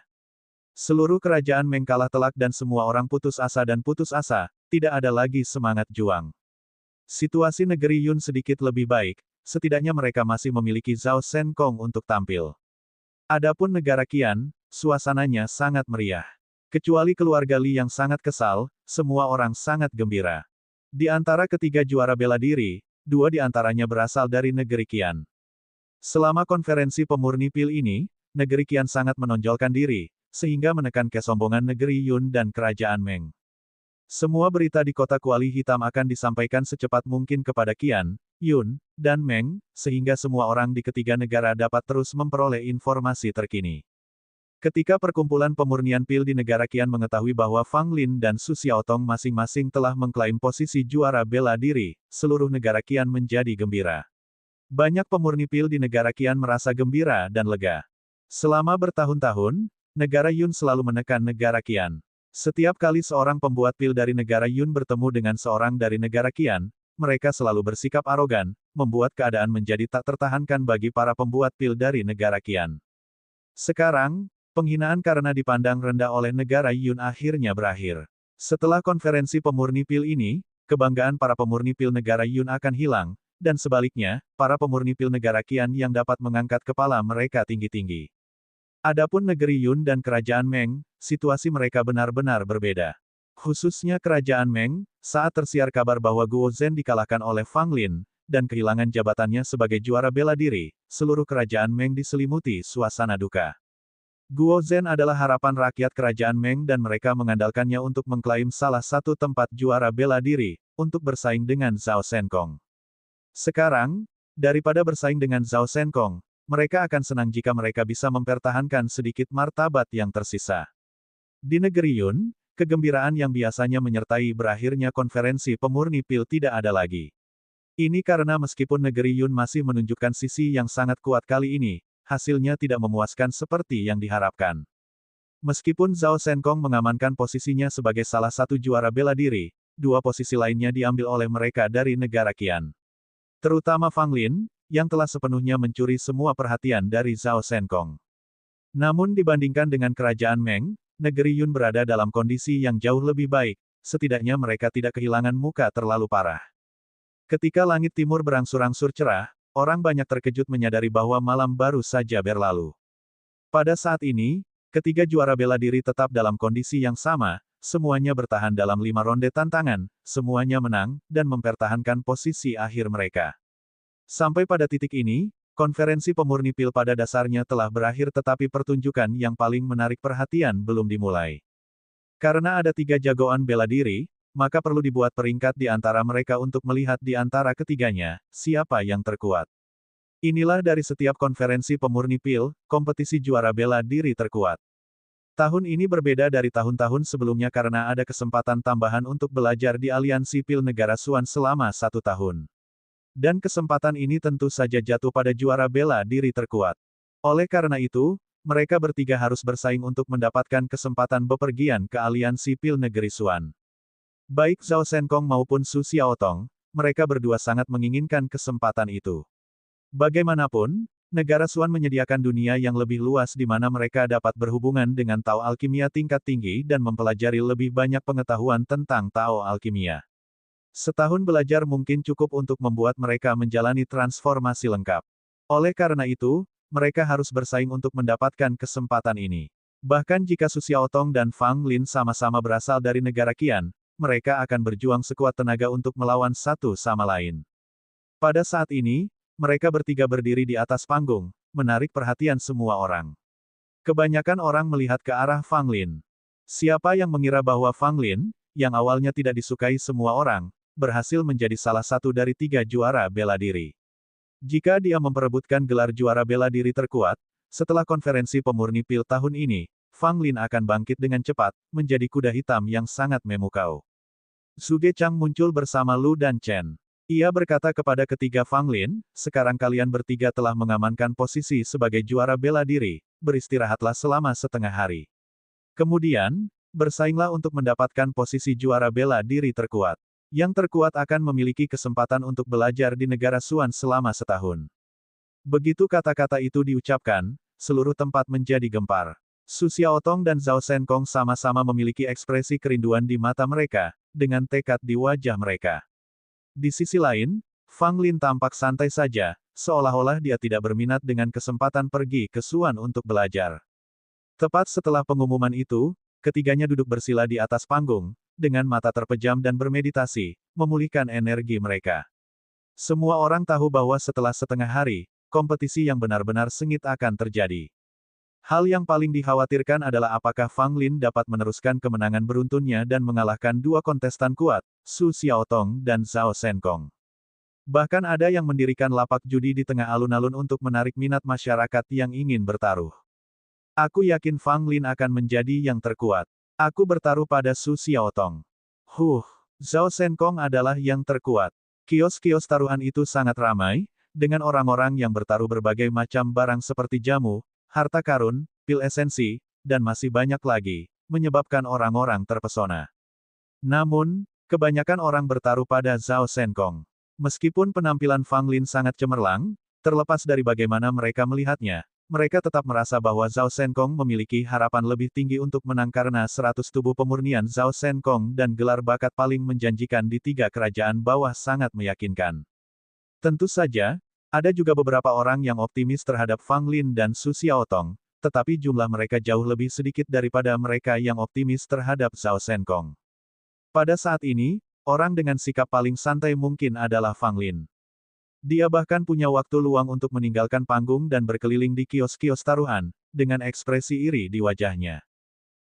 Seluruh kerajaan Meng kalah telak dan semua orang putus asa dan putus asa, tidak ada lagi semangat juang. Situasi negeri Yun sedikit lebih baik, setidaknya mereka masih memiliki Zhao Shenkong untuk tampil. Adapun negara Qian, suasananya sangat meriah. Kecuali keluarga Li yang sangat kesal, semua orang sangat gembira. Di antara ketiga juara bela diri, 2 di antaranya berasal dari negeri Qian. Selama konferensi pemurni pil ini, negeri Qian sangat menonjolkan diri, sehingga menekan kesombongan negeri Yun dan kerajaan Meng. Semua berita di kota Kuali Hitam akan disampaikan secepat mungkin kepada Qian, Yun, dan Meng, sehingga semua orang di ketiga negara dapat terus memperoleh informasi terkini. Ketika perkumpulan pemurnian pil di negara Qian mengetahui bahwa Fang Lin dan Su Xiaotong masing-masing telah mengklaim posisi juara bela diri, seluruh negara Qian menjadi gembira. Banyak pemurni pil di negara Qian merasa gembira dan lega. Selama bertahun-tahun, negara Yun selalu menekan negara Qian. Setiap kali seorang pembuat pil dari negara Yun bertemu dengan seorang dari negara Qian, mereka selalu bersikap arogan, membuat keadaan menjadi tak tertahankan bagi para pembuat pil dari negara Qian. Sekarang, penghinaan karena dipandang rendah oleh negara Yun akhirnya berakhir. Setelah konferensi pemurni pil ini, kebanggaan para pemurni pil negara Yun akan hilang, dan sebaliknya, para pemurni pil negara Qian yang dapat mengangkat kepala mereka tinggi-tinggi. Adapun negeri Yun dan kerajaan Meng, situasi mereka benar-benar berbeda. Khususnya kerajaan Meng, saat tersiar kabar bahwa Guo Zhen dikalahkan oleh Fang Lin, dan kehilangan jabatannya sebagai juara bela diri, seluruh kerajaan Meng diselimuti suasana duka. Guo Zhen adalah harapan rakyat kerajaan Meng dan mereka mengandalkannya untuk mengklaim salah satu tempat juara bela diri, untuk bersaing dengan Zhao Shenkong. Sekarang, daripada bersaing dengan Zhao Shenkong, mereka akan senang jika mereka bisa mempertahankan sedikit martabat yang tersisa. Di negeri Yun, kegembiraan yang biasanya menyertai berakhirnya konferensi pemurni pil tidak ada lagi. Ini karena meskipun negeri Yun masih menunjukkan sisi yang sangat kuat kali ini, hasilnya tidak memuaskan seperti yang diharapkan. Meskipun Zhao Shenkong mengamankan posisinya sebagai salah satu juara bela diri, dua posisi lainnya diambil oleh mereka dari negara Qian. Terutama Fang Lin, yang telah sepenuhnya mencuri semua perhatian dari Zhao Shenkong. Namun dibandingkan dengan kerajaan Meng, negeri Yun berada dalam kondisi yang jauh lebih baik, setidaknya mereka tidak kehilangan muka terlalu parah. Ketika langit timur berangsur-angsur cerah, orang banyak terkejut menyadari bahwa malam baru saja berlalu. Pada saat ini, ketiga juara bela diri tetap dalam kondisi yang sama, semuanya bertahan dalam 5 ronde tantangan, semuanya menang, dan mempertahankan posisi akhir mereka. Sampai pada titik ini, konferensi pemurni pil pada dasarnya telah berakhir tetapi pertunjukan yang paling menarik perhatian belum dimulai. Karena ada 3 jagoan bela diri, maka perlu dibuat peringkat di antara mereka untuk melihat di antara ketiganya, siapa yang terkuat. Inilah dari setiap konferensi pemurni pil, kompetisi juara bela diri terkuat. Tahun ini berbeda dari tahun-tahun sebelumnya karena ada kesempatan tambahan untuk belajar di aliansi pil negara Suan selama 1 tahun. Dan kesempatan ini tentu saja jatuh pada juara bela diri terkuat. Oleh karena itu, mereka bertiga harus bersaing untuk mendapatkan kesempatan bepergian ke aliansi pil negeri Suan. Baik Zhao Shenkong maupun Su Xiaotong, mereka berdua sangat menginginkan kesempatan itu. Bagaimanapun, negara Suan menyediakan dunia yang lebih luas di mana mereka dapat berhubungan dengan Tao alkimia tingkat tinggi dan mempelajari lebih banyak pengetahuan tentang Tao alkimia. Setahun belajar mungkin cukup untuk membuat mereka menjalani transformasi lengkap. Oleh karena itu, mereka harus bersaing untuk mendapatkan kesempatan ini. Bahkan jika Su Xiaotong dan Fang Lin sama-sama berasal dari negara Qian, mereka akan berjuang sekuat tenaga untuk melawan satu sama lain. Pada saat ini, mereka bertiga berdiri di atas panggung, menarik perhatian semua orang. Kebanyakan orang melihat ke arah Fang Lin. Siapa yang mengira bahwa Fang Lin, yang awalnya tidak disukai semua orang, berhasil menjadi salah satu dari 3 juara bela diri. Jika dia memperebutkan gelar juara bela diri terkuat, setelah konferensi pemurni pil tahun ini, Fang Lin akan bangkit dengan cepat, menjadi kuda hitam yang sangat memukau. Zhuge Chang muncul bersama Lu dan Chen. Ia berkata kepada ketiga Fang Lin, sekarang kalian bertiga telah mengamankan posisi sebagai juara bela diri, beristirahatlah selama setengah hari. Kemudian, bersainglah untuk mendapatkan posisi juara bela diri terkuat. Yang terkuat akan memiliki kesempatan untuk belajar di negara Suan selama setahun. Begitu kata-kata itu diucapkan, seluruh tempat menjadi gempar. Su Xiaotong dan Zhao Shenkong sama-sama memiliki ekspresi kerinduan di mata mereka, dengan tekad di wajah mereka. Di sisi lain, Fang Lin tampak santai saja, seolah-olah dia tidak berminat dengan kesempatan pergi ke Suan untuk belajar. Tepat setelah pengumuman itu, ketiganya duduk bersila di atas panggung, dengan mata terpejam dan bermeditasi, memulihkan energi mereka. Semua orang tahu bahwa setelah setengah hari, kompetisi yang benar-benar sengit akan terjadi. Hal yang paling dikhawatirkan adalah apakah Fang Lin dapat meneruskan kemenangan beruntunnya dan mengalahkan 2 kontestan kuat, Su Xiaotong dan Zhao Shenkong. Bahkan ada yang mendirikan lapak judi di tengah alun-alun untuk menarik minat masyarakat yang ingin bertaruh. Aku yakin Fang Lin akan menjadi yang terkuat. Aku bertaruh pada Su Xiaotong. Zhao Shenkong adalah yang terkuat. Kios-kios taruhan itu sangat ramai, dengan orang-orang yang bertaruh berbagai macam barang seperti jamu, harta karun, pil esensi, dan masih banyak lagi, menyebabkan orang-orang terpesona. Namun, kebanyakan orang bertaruh pada Zhao Shenkong. Meskipun penampilan Fang Lin sangat cemerlang, terlepas dari bagaimana mereka melihatnya, mereka tetap merasa bahwa Zhao Shenkong memiliki harapan lebih tinggi untuk menang karena 100 tubuh pemurnian Zhao Shenkong dan gelar bakat paling menjanjikan di 3 kerajaan bawah sangat meyakinkan. Tentu saja, ada juga beberapa orang yang optimis terhadap Fang Lin dan Su Xiaotong, tetapi jumlah mereka jauh lebih sedikit daripada mereka yang optimis terhadap Zhao Shenkong. Pada saat ini, orang dengan sikap paling santai mungkin adalah Fang Lin. Dia bahkan punya waktu luang untuk meninggalkan panggung dan berkeliling di kios-kios taruhan, dengan ekspresi iri di wajahnya.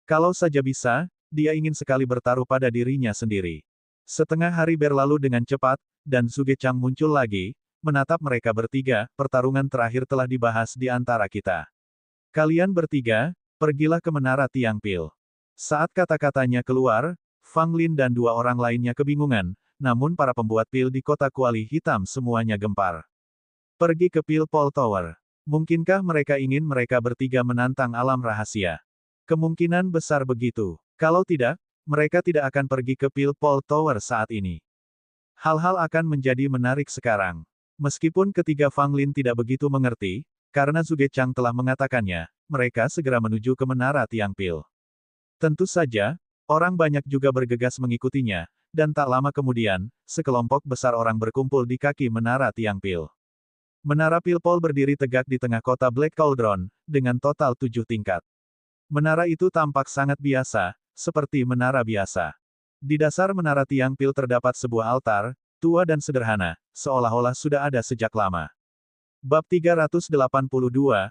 Kalau saja bisa, dia ingin sekali bertaruh pada dirinya sendiri. Setengah hari berlalu dengan cepat, dan Zhuge Chang muncul lagi, menatap mereka bertiga, pertarungan terakhir telah dibahas di antara kita. Kalian bertiga, pergilah ke Menara Tiang Pil. Saat kata-katanya keluar, Fang Lin dan 2 orang lainnya kebingungan, namun para pembuat pil di kota kuali hitam semuanya gempar. Pergi ke Pil Pol Tower. Mungkinkah mereka ingin mereka bertiga menantang alam rahasia? Kemungkinan besar begitu. Kalau tidak, mereka tidak akan pergi ke Pil Pol Tower saat ini. Hal-hal akan menjadi menarik sekarang. Meskipun ketiga Fang Lin tidak begitu mengerti, karena Zhuge Chang telah mengatakannya, mereka segera menuju ke Menara Tiang Pil. Tentu saja, orang banyak juga bergegas mengikutinya, dan tak lama kemudian, sekelompok besar orang berkumpul di kaki Menara Tiang Pil. Menara Pilpol berdiri tegak di tengah kota Black Cauldron, dengan total 7 tingkat. Menara itu tampak sangat biasa, seperti menara biasa. Di dasar Menara Tiang Pil terdapat sebuah altar, tua dan sederhana, seolah-olah sudah ada sejak lama. Bab 382,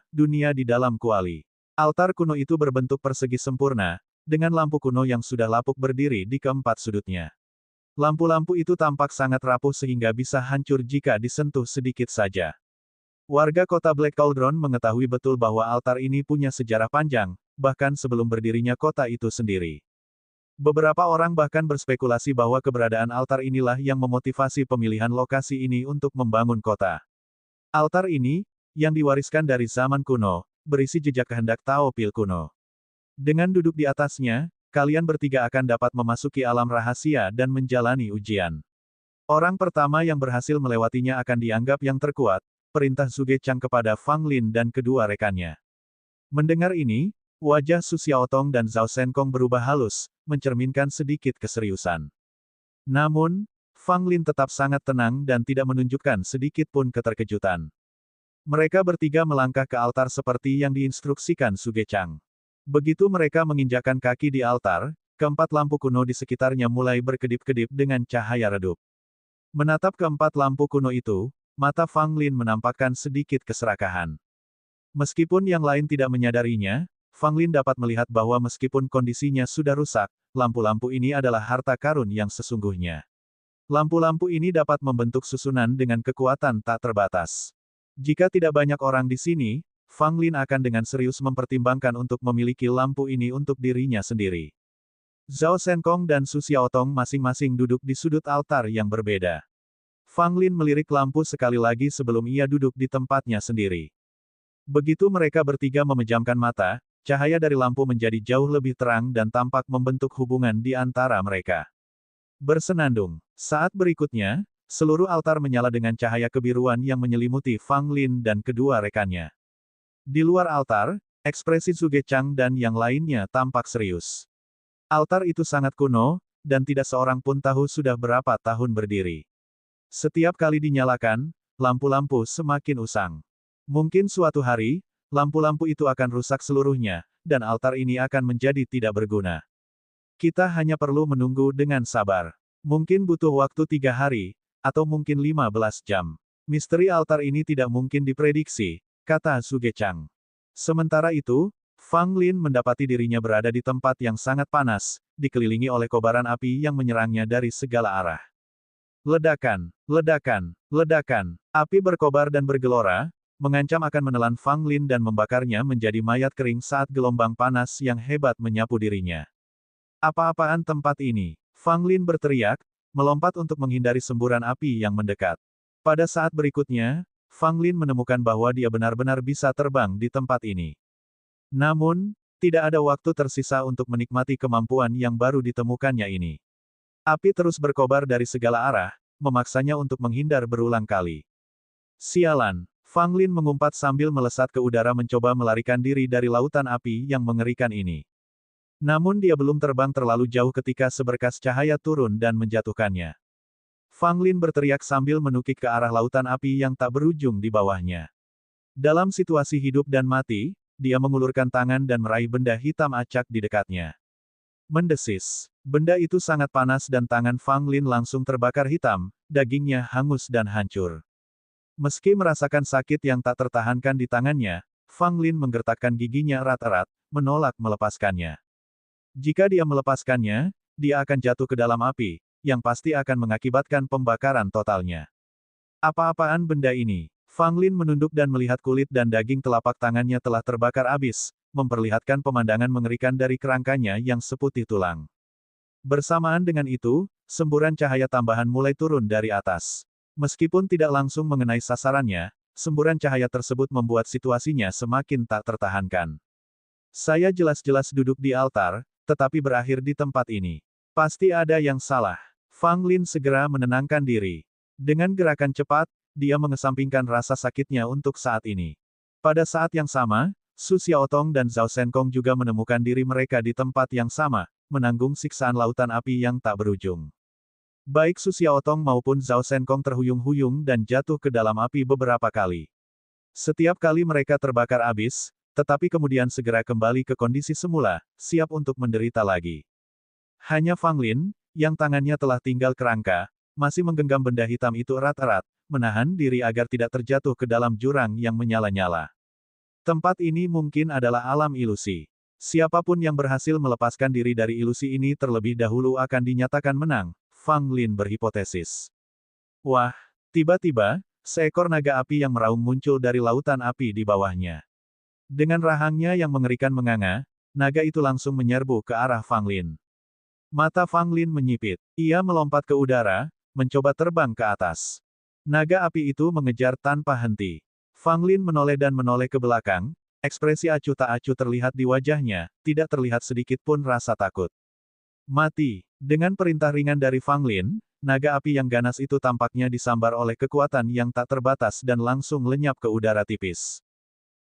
Dunia di dalam Kuali. Altar kuno itu berbentuk persegi sempurna, dengan lampu kuno yang sudah lapuk berdiri di keempat sudutnya. Lampu-lampu itu tampak sangat rapuh sehingga bisa hancur jika disentuh sedikit saja. Warga kota Black Cauldron mengetahui betul bahwa altar ini punya sejarah panjang, bahkan sebelum berdirinya kota itu sendiri. Beberapa orang bahkan berspekulasi bahwa keberadaan altar inilah yang memotivasi pemilihan lokasi ini untuk membangun kota. Altar ini, yang diwariskan dari zaman kuno, berisi jejak kehendak Tao Pil kuno. Dengan duduk di atasnya, kalian bertiga akan dapat memasuki alam rahasia dan menjalani ujian. Orang pertama yang berhasil melewatinya akan dianggap yang terkuat, perintah Zhuge Chang kepada Fang Lin dan kedua rekannya. Mendengar ini, wajah Su Xiaotong dan Zhao Shenkong berubah halus, mencerminkan sedikit keseriusan. Namun, Fang Lin tetap sangat tenang dan tidak menunjukkan sedikit pun keterkejutan. Mereka bertiga melangkah ke altar seperti yang diinstruksikan Zhuge Chang. Begitu mereka menginjakkan kaki di altar, keempat lampu kuno di sekitarnya mulai berkedip-kedip dengan cahaya redup. Menatap keempat lampu kuno itu, mata Fang Lin menampakkan sedikit keserakahan. Meskipun yang lain tidak menyadarinya, Fang Lin dapat melihat bahwa meskipun kondisinya sudah rusak, lampu-lampu ini adalah harta karun yang sesungguhnya. Lampu-lampu ini dapat membentuk susunan dengan kekuatan tak terbatas. Jika tidak banyak orang di sini, Fang Lin akan dengan serius mempertimbangkan untuk memiliki lampu ini untuk dirinya sendiri. Zhao Shenkong dan Su Xiaotong masing-masing duduk di sudut altar yang berbeda. Fang Lin melirik lampu sekali lagi sebelum ia duduk di tempatnya sendiri. Begitu mereka bertiga memejamkan mata, cahaya dari lampu menjadi jauh lebih terang dan tampak membentuk hubungan di antara mereka. Bersenandung. Saat berikutnya, seluruh altar menyala dengan cahaya kebiruan yang menyelimuti Fang Lin dan kedua rekannya. Di luar altar, ekspresi Zhuge Chang dan yang lainnya tampak serius. Altar itu sangat kuno, dan tidak seorang pun tahu sudah berapa tahun berdiri. Setiap kali dinyalakan, lampu-lampu semakin usang. Mungkin suatu hari, lampu-lampu itu akan rusak seluruhnya, dan altar ini akan menjadi tidak berguna. Kita hanya perlu menunggu dengan sabar. Mungkin butuh waktu 3 hari, atau mungkin 15 jam. Misteri altar ini tidak mungkin diprediksi, kata Zhuge Chang. Sementara itu, Fang Lin mendapati dirinya berada di tempat yang sangat panas, dikelilingi oleh kobaran api yang menyerangnya dari segala arah. Ledakan, ledakan, ledakan, api berkobar dan bergelora, mengancam akan menelan Fang Lin dan membakarnya menjadi mayat kering saat gelombang panas yang hebat menyapu dirinya. Apa-apaan tempat ini? Fang Lin berteriak, melompat untuk menghindari semburan api yang mendekat. Pada saat berikutnya, Fang Lin menemukan bahwa dia benar-benar bisa terbang di tempat ini. Namun, tidak ada waktu tersisa untuk menikmati kemampuan yang baru ditemukannya ini. Api terus berkobar dari segala arah, memaksanya untuk menghindar berulang kali. Sialan, Fang Lin mengumpat sambil melesat ke udara mencoba melarikan diri dari lautan api yang mengerikan ini. Namun dia belum terbang terlalu jauh ketika seberkas cahaya turun dan menjatuhkannya. Fang Lin berteriak sambil menukik ke arah lautan api yang tak berujung di bawahnya. Dalam situasi hidup dan mati, dia mengulurkan tangan dan meraih benda hitam acak di dekatnya. Mendesis. Benda itu sangat panas dan tangan Fang Lin langsung terbakar hitam, dagingnya hangus dan hancur. Meski merasakan sakit yang tak tertahankan di tangannya, Fang Lin menggertakkan giginya erat-erat, menolak melepaskannya. Jika dia melepaskannya, dia akan jatuh ke dalam api, yang pasti akan mengakibatkan pembakaran totalnya. Apa-apaan benda ini? Fang Lin menunduk dan melihat kulit dan daging telapak tangannya telah terbakar abis, memperlihatkan pemandangan mengerikan dari kerangkanya yang seputih tulang. Bersamaan dengan itu, semburan cahaya tambahan mulai turun dari atas. Meskipun tidak langsung mengenai sasarannya, semburan cahaya tersebut membuat situasinya semakin tak tertahankan. Saya jelas-jelas duduk di altar, tetapi berakhir di tempat ini. Pasti ada yang salah. Fang Lin segera menenangkan diri. Dengan gerakan cepat, dia mengesampingkan rasa sakitnya untuk saat ini. Pada saat yang sama, Su Xiaotong dan Zhao Shenkong juga menemukan diri mereka di tempat yang sama, menanggung siksaan lautan api yang tak berujung. Baik Su Xiaotong maupun Zhao Shenkong terhuyung-huyung dan jatuh ke dalam api beberapa kali. Setiap kali mereka terbakar abis, tetapi kemudian segera kembali ke kondisi semula, siap untuk menderita lagi. Hanya Fang Lin, yang tangannya telah tinggal kerangka, masih menggenggam benda hitam itu erat-erat, menahan diri agar tidak terjatuh ke dalam jurang yang menyala-nyala. Tempat ini mungkin adalah alam ilusi. Siapapun yang berhasil melepaskan diri dari ilusi ini terlebih dahulu akan dinyatakan menang, Fang Lin berhipotesis. Wah, tiba-tiba, seekor naga api yang meraung muncul dari lautan api di bawahnya. Dengan rahangnya yang mengerikan menganga, naga itu langsung menyerbu ke arah Fang Lin. Mata Fang Lin menyipit. Ia melompat ke udara, mencoba terbang ke atas. Naga api itu mengejar tanpa henti. Fang Lin menoleh dan menoleh ke belakang, ekspresi acuh tak acuh terlihat di wajahnya, tidak terlihat sedikit pun rasa takut. Mati. Dengan perintah ringan dari Fang Lin, naga api yang ganas itu tampaknya disambar oleh kekuatan yang tak terbatas dan langsung lenyap ke udara tipis.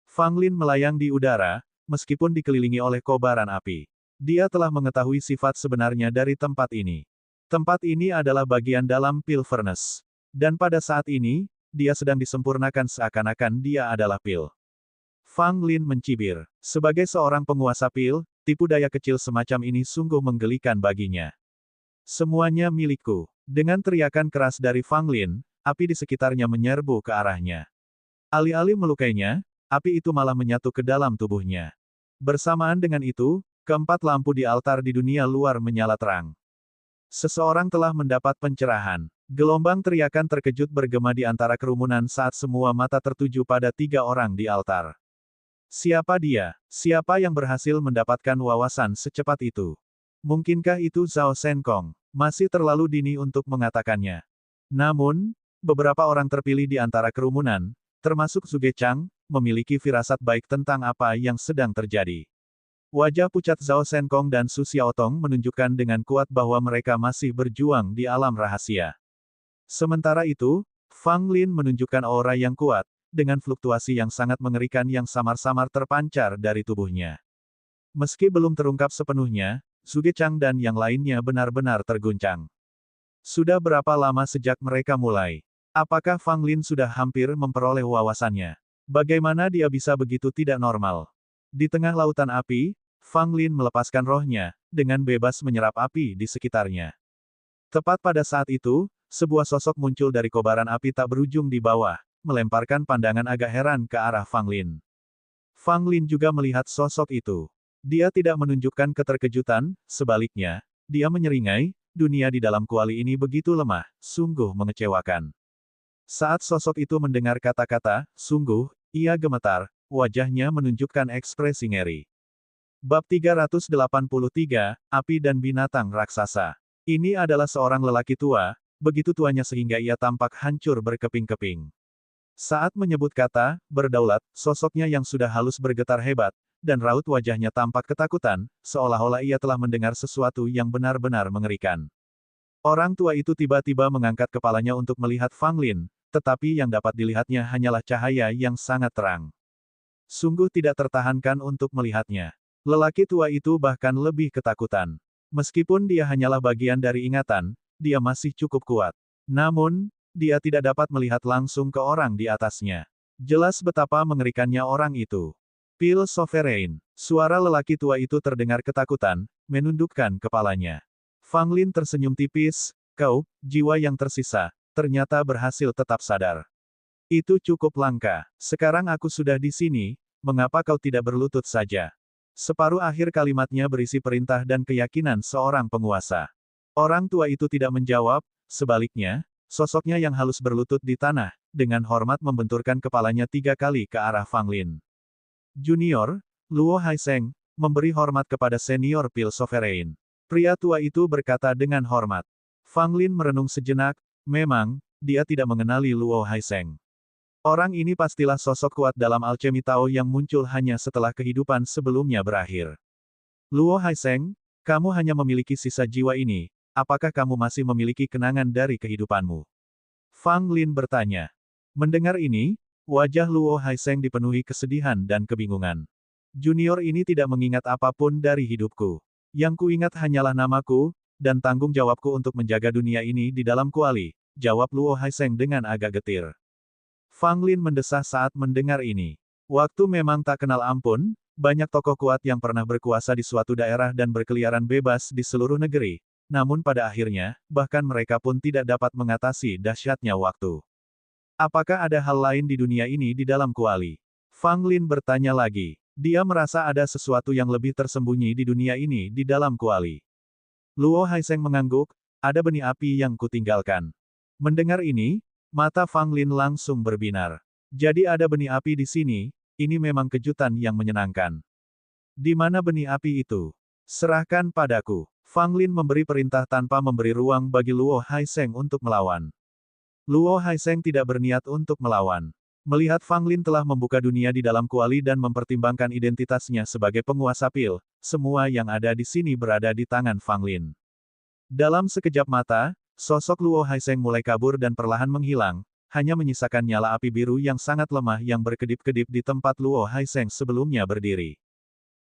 Fang Lin melayang di udara, meskipun dikelilingi oleh kobaran api. Dia telah mengetahui sifat sebenarnya dari tempat ini. Tempat ini adalah bagian dalam Pil Furnace. Dan pada saat ini, dia sedang disempurnakan seakan-akan dia adalah pil. Fang Lin mencibir. Sebagai seorang penguasa pil, tipu daya kecil semacam ini sungguh menggelikan baginya. Semuanya milikku. Dengan teriakan keras dari Fang Lin, api di sekitarnya menyerbu ke arahnya. Alih-alih melukainya, api itu malah menyatu ke dalam tubuhnya. Bersamaan dengan itu, keempat lampu di altar di dunia luar menyala terang. Seseorang telah mendapat pencerahan. Gelombang teriakan terkejut bergema di antara kerumunan saat semua mata tertuju pada 3 orang di altar. Siapa dia? Siapa yang berhasil mendapatkan wawasan secepat itu? Mungkinkah itu Zhao Shenkong? Masih terlalu dini untuk mengatakannya. Namun, beberapa orang terpilih di antara kerumunan, termasuk Zhuge Chang, memiliki firasat baik tentang apa yang sedang terjadi. Wajah pucat Zhao Shenkong dan Su Xiaotong menunjukkan dengan kuat bahwa mereka masih berjuang di alam rahasia. Sementara itu, Fang Lin menunjukkan aura yang kuat, dengan fluktuasi yang sangat mengerikan yang samar-samar terpancar dari tubuhnya. Meski belum terungkap sepenuhnya, Zhuge Chang dan yang lainnya benar-benar terguncang. Sudah berapa lama sejak mereka mulai? Apakah Fang Lin sudah hampir memperoleh wawasannya? Bagaimana dia bisa begitu tidak normal? Di tengah lautan api, Fang Lin melepaskan rohnya, dengan bebas menyerap api di sekitarnya. Tepat pada saat itu, sebuah sosok muncul dari kobaran api tak berujung di bawah, melemparkan pandangan agak heran ke arah Fang Lin. Fang Lin juga melihat sosok itu. Dia tidak menunjukkan keterkejutan, sebaliknya, dia menyeringai, dunia di dalam kuali ini begitu lemah, sungguh mengecewakan. Saat sosok itu mendengar kata-kata, sungguh, Ia gemetar, wajahnya menunjukkan ekspresi ngeri. Bab 383, Api dan Binatang Raksasa. Ini adalah seorang lelaki tua, begitu tuanya sehingga ia tampak hancur berkeping-keping. Saat menyebut kata, berdaulat, sosoknya yang sudah halus bergetar hebat, dan raut wajahnya tampak ketakutan, seolah-olah ia telah mendengar sesuatu yang benar-benar mengerikan. Orang tua itu tiba-tiba mengangkat kepalanya untuk melihat Fang Lin, tetapi yang dapat dilihatnya hanyalah cahaya yang sangat terang. Sungguh tidak tertahankan untuk melihatnya. Lelaki tua itu bahkan lebih ketakutan. Meskipun dia hanyalah bagian dari ingatan, dia masih cukup kuat. Namun, dia tidak dapat melihat langsung ke orang di atasnya. Jelas betapa mengerikannya orang itu. Pil Sovereign. Suara lelaki tua itu terdengar ketakutan, menundukkan kepalanya. Fang Lin tersenyum tipis, "Kau, jiwa yang tersisa, ternyata berhasil tetap sadar. Itu cukup langka. Sekarang aku sudah di sini, mengapa kau tidak berlutut saja?" Separuh akhir kalimatnya berisi perintah dan keyakinan seorang penguasa. Orang tua itu tidak menjawab, sebaliknya, sosoknya yang halus berlutut di tanah, dengan hormat membenturkan kepalanya 3 kali ke arah Fang Lin. Junior, Luo Haiseng, memberi hormat kepada senior Pil Sovereign. Pria tua itu berkata dengan hormat. Fang Lin merenung sejenak, memang, dia tidak mengenali Luo Haiseng. Orang ini pastilah sosok kuat dalam alchemy Tao yang muncul hanya setelah kehidupan sebelumnya berakhir. Luo Haiseng, kamu hanya memiliki sisa jiwa ini, apakah kamu masih memiliki kenangan dari kehidupanmu? Fang Lin bertanya. Mendengar ini, wajah Luo Haiseng dipenuhi kesedihan dan kebingungan. Junior ini tidak mengingat apapun dari hidupku. Yang kuingat hanyalah namaku, dan tanggung jawabku untuk menjaga dunia ini di dalam kuali, jawab Luo Haiseng dengan agak getir. Fang Lin mendesah saat mendengar ini. Waktu memang tak kenal ampun, banyak tokoh kuat yang pernah berkuasa di suatu daerah dan berkeliaran bebas di seluruh negeri. Namun pada akhirnya, bahkan mereka pun tidak dapat mengatasi dahsyatnya waktu. Apakah ada hal lain di dunia ini di dalam kuali? Fang Lin bertanya lagi. Dia merasa ada sesuatu yang lebih tersembunyi di dunia ini di dalam kuali. Luo Haiseng mengangguk, ada benih api yang kutinggalkan. Mendengar ini, mata Fang Lin langsung berbinar. Jadi ada benih api di sini, ini memang kejutan yang menyenangkan. Di mana benih api itu? Serahkan padaku. Fang Lin memberi perintah tanpa memberi ruang bagi Luo Haiseng untuk melawan. Luo Haiseng tidak berniat untuk melawan. Melihat Fang Lin telah membuka dunia di dalam kuali dan mempertimbangkan identitasnya sebagai penguasa pil, semua yang ada di sini berada di tangan Fang Lin. Dalam sekejap mata, sosok Luo Haiseng mulai kabur dan perlahan menghilang, hanya menyisakan nyala api biru yang sangat lemah yang berkedip-kedip di tempat Luo Haiseng sebelumnya berdiri.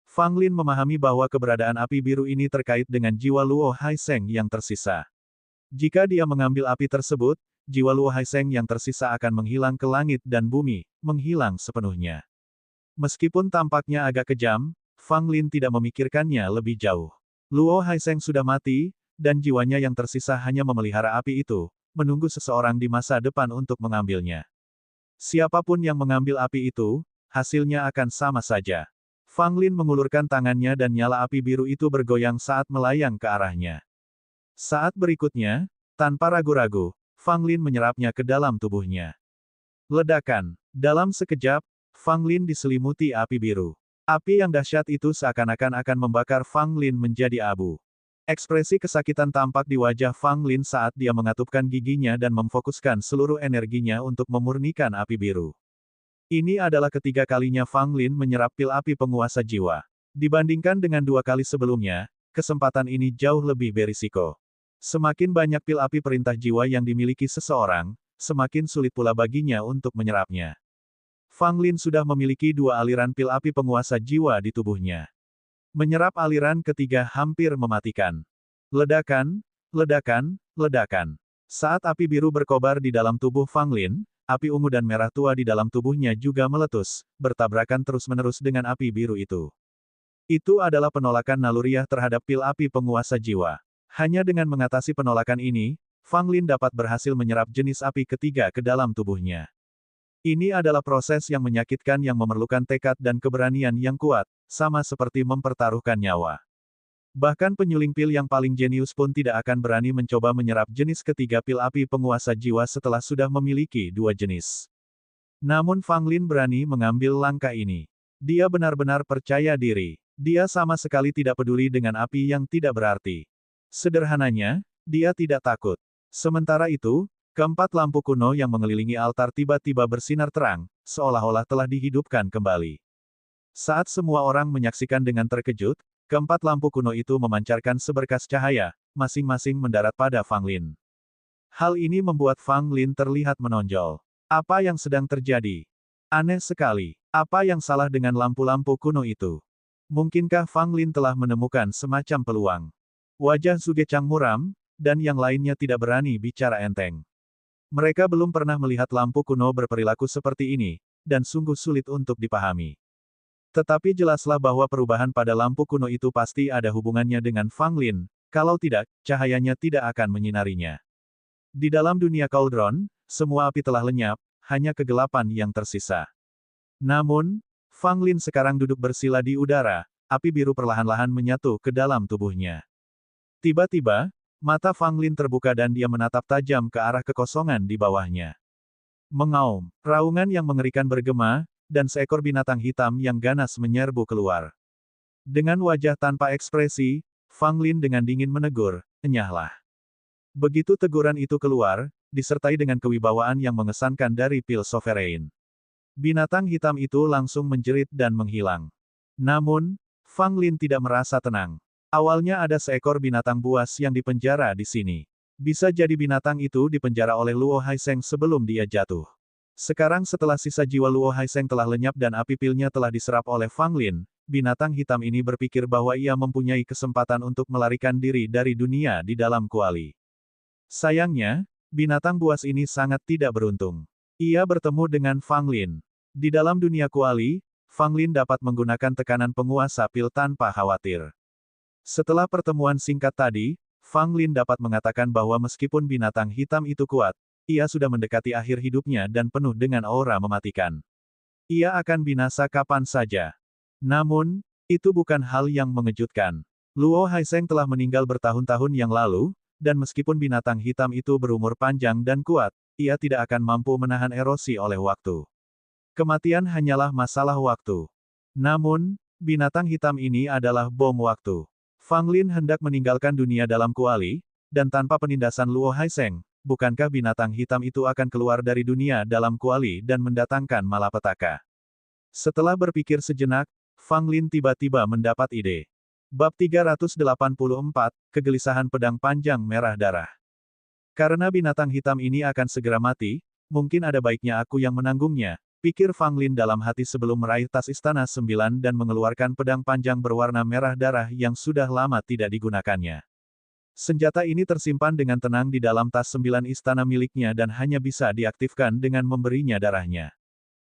Fang Lin memahami bahwa keberadaan api biru ini terkait dengan jiwa Luo Haiseng yang tersisa. Jika dia mengambil api tersebut, jiwa Luo Haiseng yang tersisa akan menghilang ke langit dan bumi, menghilang sepenuhnya. Meskipun tampaknya agak kejam, Fang Lin tidak memikirkannya lebih jauh. Luo Haiseng sudah mati, dan jiwanya yang tersisa hanya memelihara api itu, menunggu seseorang di masa depan untuk mengambilnya. Siapapun yang mengambil api itu, hasilnya akan sama saja. Fang Lin mengulurkan tangannya dan nyala api biru itu bergoyang saat melayang ke arahnya. Saat berikutnya, tanpa ragu-ragu, Fang Lin menyerapnya ke dalam tubuhnya. Ledakan. Dalam sekejap, Fang Lin diselimuti api biru. Api yang dahsyat itu seakan-akan akan membakar Fang Lin menjadi abu. Ekspresi kesakitan tampak di wajah Fang Lin saat dia mengatupkan giginya dan memfokuskan seluruh energinya untuk memurnikan api biru. Ini adalah ketiga kalinya Fang Lin menyerap pil api penguasa jiwa. Dibandingkan dengan 2 kali sebelumnya, kesempatan ini jauh lebih berisiko. Semakin banyak pil api perintah jiwa yang dimiliki seseorang, semakin sulit pula baginya untuk menyerapnya. Fang Lin sudah memiliki 2 aliran pil api penguasa jiwa di tubuhnya. Menyerap aliran ketiga hampir mematikan. Ledakan, ledakan, ledakan. Saat api biru berkobar di dalam tubuh Fang Lin, api ungu dan merah tua di dalam tubuhnya juga meletus, bertabrakan terus-menerus dengan api biru itu. Itu adalah penolakan naluriah terhadap pil api penguasa jiwa. Hanya dengan mengatasi penolakan ini, Fang Lin dapat berhasil menyerap jenis api ketiga ke dalam tubuhnya. Ini adalah proses yang menyakitkan yang memerlukan tekad dan keberanian yang kuat, sama seperti mempertaruhkan nyawa. Bahkan penyuling pil yang paling jenius pun tidak akan berani mencoba menyerap jenis ketiga pil api penguasa jiwa setelah sudah memiliki 2 jenis. Namun Fang Lin berani mengambil langkah ini. Dia benar-benar percaya diri. Dia sama sekali tidak peduli dengan api yang tidak berarti. Sederhananya, dia tidak takut. Sementara itu, keempat lampu kuno yang mengelilingi altar tiba-tiba bersinar terang, seolah-olah telah dihidupkan kembali. Saat semua orang menyaksikan dengan terkejut, keempat lampu kuno itu memancarkan seberkas cahaya, masing-masing mendarat pada Fang Lin. Hal ini membuat Fang Lin terlihat menonjol. Apa yang sedang terjadi? Aneh sekali. Apa yang salah dengan lampu-lampu kuno itu? Mungkinkah Fang Lin telah menemukan semacam peluang? Wajah Zhuge Chang muram, dan yang lainnya tidak berani bicara enteng. Mereka belum pernah melihat lampu kuno berperilaku seperti ini, dan sungguh sulit untuk dipahami. Tetapi jelaslah bahwa perubahan pada lampu kuno itu pasti ada hubungannya dengan Fang Lin, kalau tidak, cahayanya tidak akan menyinarinya. Di dalam dunia Cauldron, semua api telah lenyap, hanya kegelapan yang tersisa. Namun, Fang Lin sekarang duduk bersila di udara, api biru perlahan-lahan menyatu ke dalam tubuhnya. Tiba-tiba, mata Fang Lin terbuka dan dia menatap tajam ke arah kekosongan di bawahnya. Mengaum, raungan yang mengerikan bergema, dan seekor binatang hitam yang ganas menyerbu keluar. Dengan wajah tanpa ekspresi, Fang Lin dengan dingin menegur, "Enyahlah." Begitu teguran itu keluar, disertai dengan kewibawaan yang mengesankan dari pil sovereign. Binatang hitam itu langsung menjerit dan menghilang. Namun, Fang Lin tidak merasa tenang. Awalnya ada seekor binatang buas yang dipenjara di sini. Bisa jadi binatang itu dipenjara oleh Luo Haiseng sebelum dia jatuh. Sekarang setelah sisa jiwa Luo Haiseng telah lenyap dan api pilnya telah diserap oleh Fang Lin, binatang hitam ini berpikir bahwa ia mempunyai kesempatan untuk melarikan diri dari dunia di dalam kuali. Sayangnya, binatang buas ini sangat tidak beruntung. Ia bertemu dengan Fang Lin. Di dalam dunia kuali, Fang Lin dapat menggunakan tekanan penguasa pil tanpa khawatir. Setelah pertemuan singkat tadi, Fang Lin dapat mengatakan bahwa meskipun binatang hitam itu kuat, ia sudah mendekati akhir hidupnya dan penuh dengan aura mematikan. Ia akan binasa kapan saja. Namun, itu bukan hal yang mengejutkan. Luo Haiseng telah meninggal bertahun-tahun yang lalu, dan meskipun binatang hitam itu berumur panjang dan kuat, ia tidak akan mampu menahan erosi oleh waktu. Kematian hanyalah masalah waktu. Namun, binatang hitam ini adalah bom waktu. Fang Lin hendak meninggalkan dunia dalam kuali, dan tanpa penindasan Luo Haiseng, bukankah binatang hitam itu akan keluar dari dunia dalam kuali dan mendatangkan malapetaka? Setelah berpikir sejenak, Fang Lin tiba-tiba mendapat ide. Bab 384, Kegelisahan Pedang Panjang Merah Darah. Karena binatang hitam ini akan segera mati, mungkin ada baiknya aku yang menanggungnya, pikir Fang Lin dalam hati sebelum meraih tas Istana Sembilan dan mengeluarkan pedang panjang berwarna merah darah yang sudah lama tidak digunakannya. Senjata ini tersimpan dengan tenang di dalam tas 9 istana miliknya dan hanya bisa diaktifkan dengan memberinya darahnya.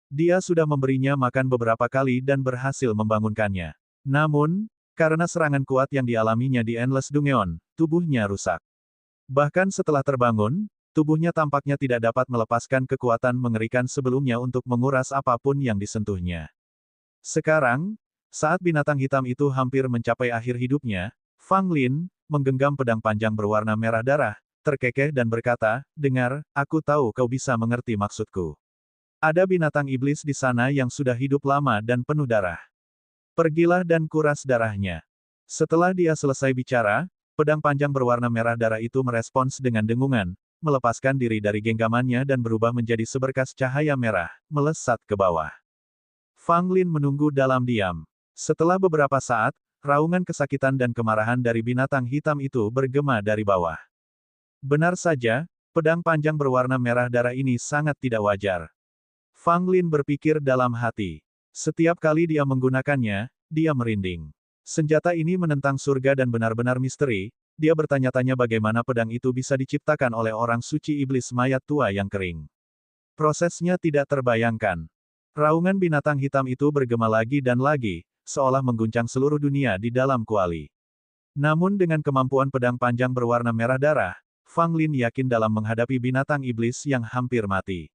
Dia sudah memberinya makan beberapa kali dan berhasil membangunkannya. Namun, karena serangan kuat yang dialaminya di Endless Dungeon, tubuhnya rusak. Bahkan setelah terbangun, tubuhnya tampaknya tidak dapat melepaskan kekuatan mengerikan sebelumnya untuk menguras apapun yang disentuhnya. Sekarang, saat binatang hitam itu hampir mencapai akhir hidupnya, Fang Lin menggenggam pedang panjang berwarna merah darah, terkekeh dan berkata, "Dengar, aku tahu kau bisa mengerti maksudku. Ada binatang iblis di sana yang sudah hidup lama dan penuh darah. Pergilah dan kuras darahnya." Setelah dia selesai bicara, pedang panjang berwarna merah darah itu merespons dengan dengungan, melepaskan diri dari genggamannya dan berubah menjadi seberkas cahaya merah, melesat ke bawah. Fang Lin menunggu dalam diam. Setelah beberapa saat, raungan kesakitan dan kemarahan dari binatang hitam itu bergema dari bawah. Benar saja, pedang panjang berwarna merah darah ini sangat tidak wajar. Fang Lin berpikir dalam hati. Setiap kali dia menggunakannya, dia merinding. Senjata ini menentang surga dan benar-benar misteri. Dia bertanya-tanya bagaimana pedang itu bisa diciptakan oleh orang suci iblis mayat tua yang kering. Prosesnya tidak terbayangkan. Raungan binatang hitam itu bergema lagi dan lagi, seolah mengguncang seluruh dunia di dalam kuali. Namun dengan kemampuan pedang panjang berwarna merah darah, Fang Lin yakin dalam menghadapi binatang iblis yang hampir mati.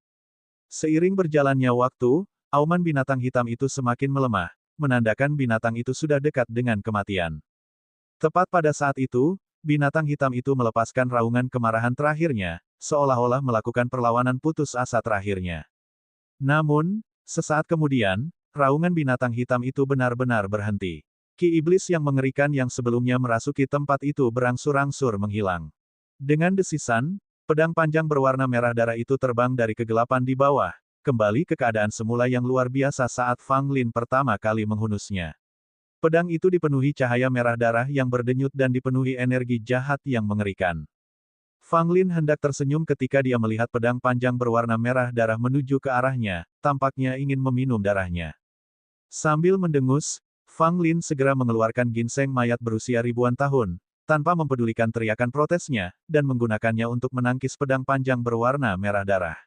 Seiring berjalannya waktu, auman binatang hitam itu semakin melemah, menandakan binatang itu sudah dekat dengan kematian. Tepat pada saat itu, binatang hitam itu melepaskan raungan kemarahan terakhirnya, seolah-olah melakukan perlawanan putus asa terakhirnya. Namun, sesaat kemudian, raungan binatang hitam itu benar-benar berhenti. Ki iblis yang mengerikan yang sebelumnya merasuki tempat itu berangsur-angsur menghilang. Dengan desisan, pedang panjang berwarna merah darah itu terbang dari kegelapan di bawah, kembali ke keadaan semula yang luar biasa saat Fang Lin pertama kali menghunusnya. Pedang itu dipenuhi cahaya merah darah yang berdenyut dan dipenuhi energi jahat yang mengerikan. Fang Lin hendak tersenyum ketika dia melihat pedang panjang berwarna merah darah menuju ke arahnya, tampaknya ingin meminum darahnya. Sambil mendengus, Fang Lin segera mengeluarkan ginseng mayat berusia ribuan tahun, tanpa mempedulikan teriakan protesnya, dan menggunakannya untuk menangkis pedang panjang berwarna merah darah.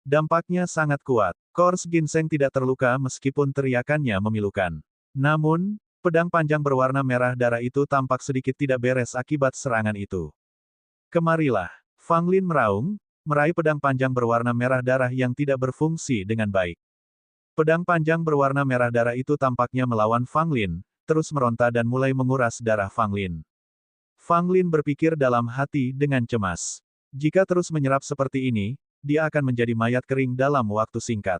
Dampaknya sangat kuat. Kors ginseng tidak terluka meskipun teriakannya memilukan. Namun, pedang panjang berwarna merah darah itu tampak sedikit tidak beres akibat serangan itu. Kemarilah. Fang Lin meraung, meraih pedang panjang berwarna merah darah yang tidak berfungsi dengan baik. Pedang panjang berwarna merah darah itu tampaknya melawan Fang Lin, terus meronta dan mulai menguras darah Fang Lin. Fang Lin berpikir dalam hati dengan cemas. Jika terus menyerap seperti ini, dia akan menjadi mayat kering dalam waktu singkat.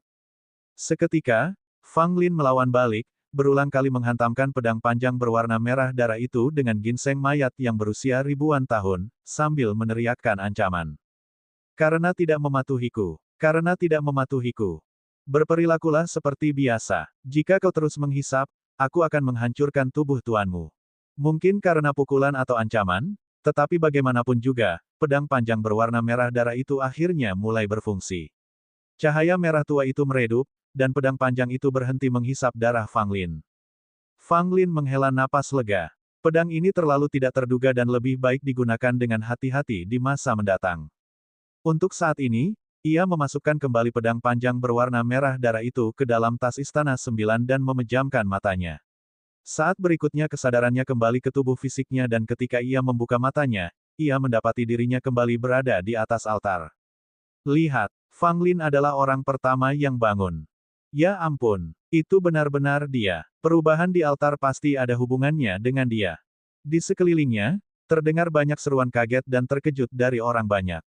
Seketika, Fang Lin melawan balik, berulang kali menghantamkan pedang panjang berwarna merah darah itu dengan ginseng mayat yang berusia ribuan tahun, sambil meneriakkan ancaman. Karena tidak mematuhiku. Karena tidak mematuhiku. Berperilakulah seperti biasa. Jika kau terus menghisap, aku akan menghancurkan tubuh tuanmu. Mungkin karena pukulan atau ancaman, tetapi bagaimanapun juga, pedang panjang berwarna merah darah itu akhirnya mulai berfungsi. Cahaya merah tua itu meredup, dan pedang panjang itu berhenti menghisap darah Fang Lin. Fang Lin menghela napas lega. Pedang ini terlalu tidak terduga dan lebih baik digunakan dengan hati-hati di masa mendatang. Untuk saat ini, ia memasukkan kembali pedang panjang berwarna merah darah itu ke dalam tas Istana Sembilan dan memejamkan matanya. Saat berikutnya kesadarannya kembali ke tubuh fisiknya dan ketika ia membuka matanya, ia mendapati dirinya kembali berada di atas altar. Lihat, Fang Lin adalah orang pertama yang bangun. Ya ampun, itu benar-benar dia. Perubahan di altar pasti ada hubungannya dengan dia. Di sekelilingnya, terdengar banyak seruan kaget dan terkejut dari orang banyak.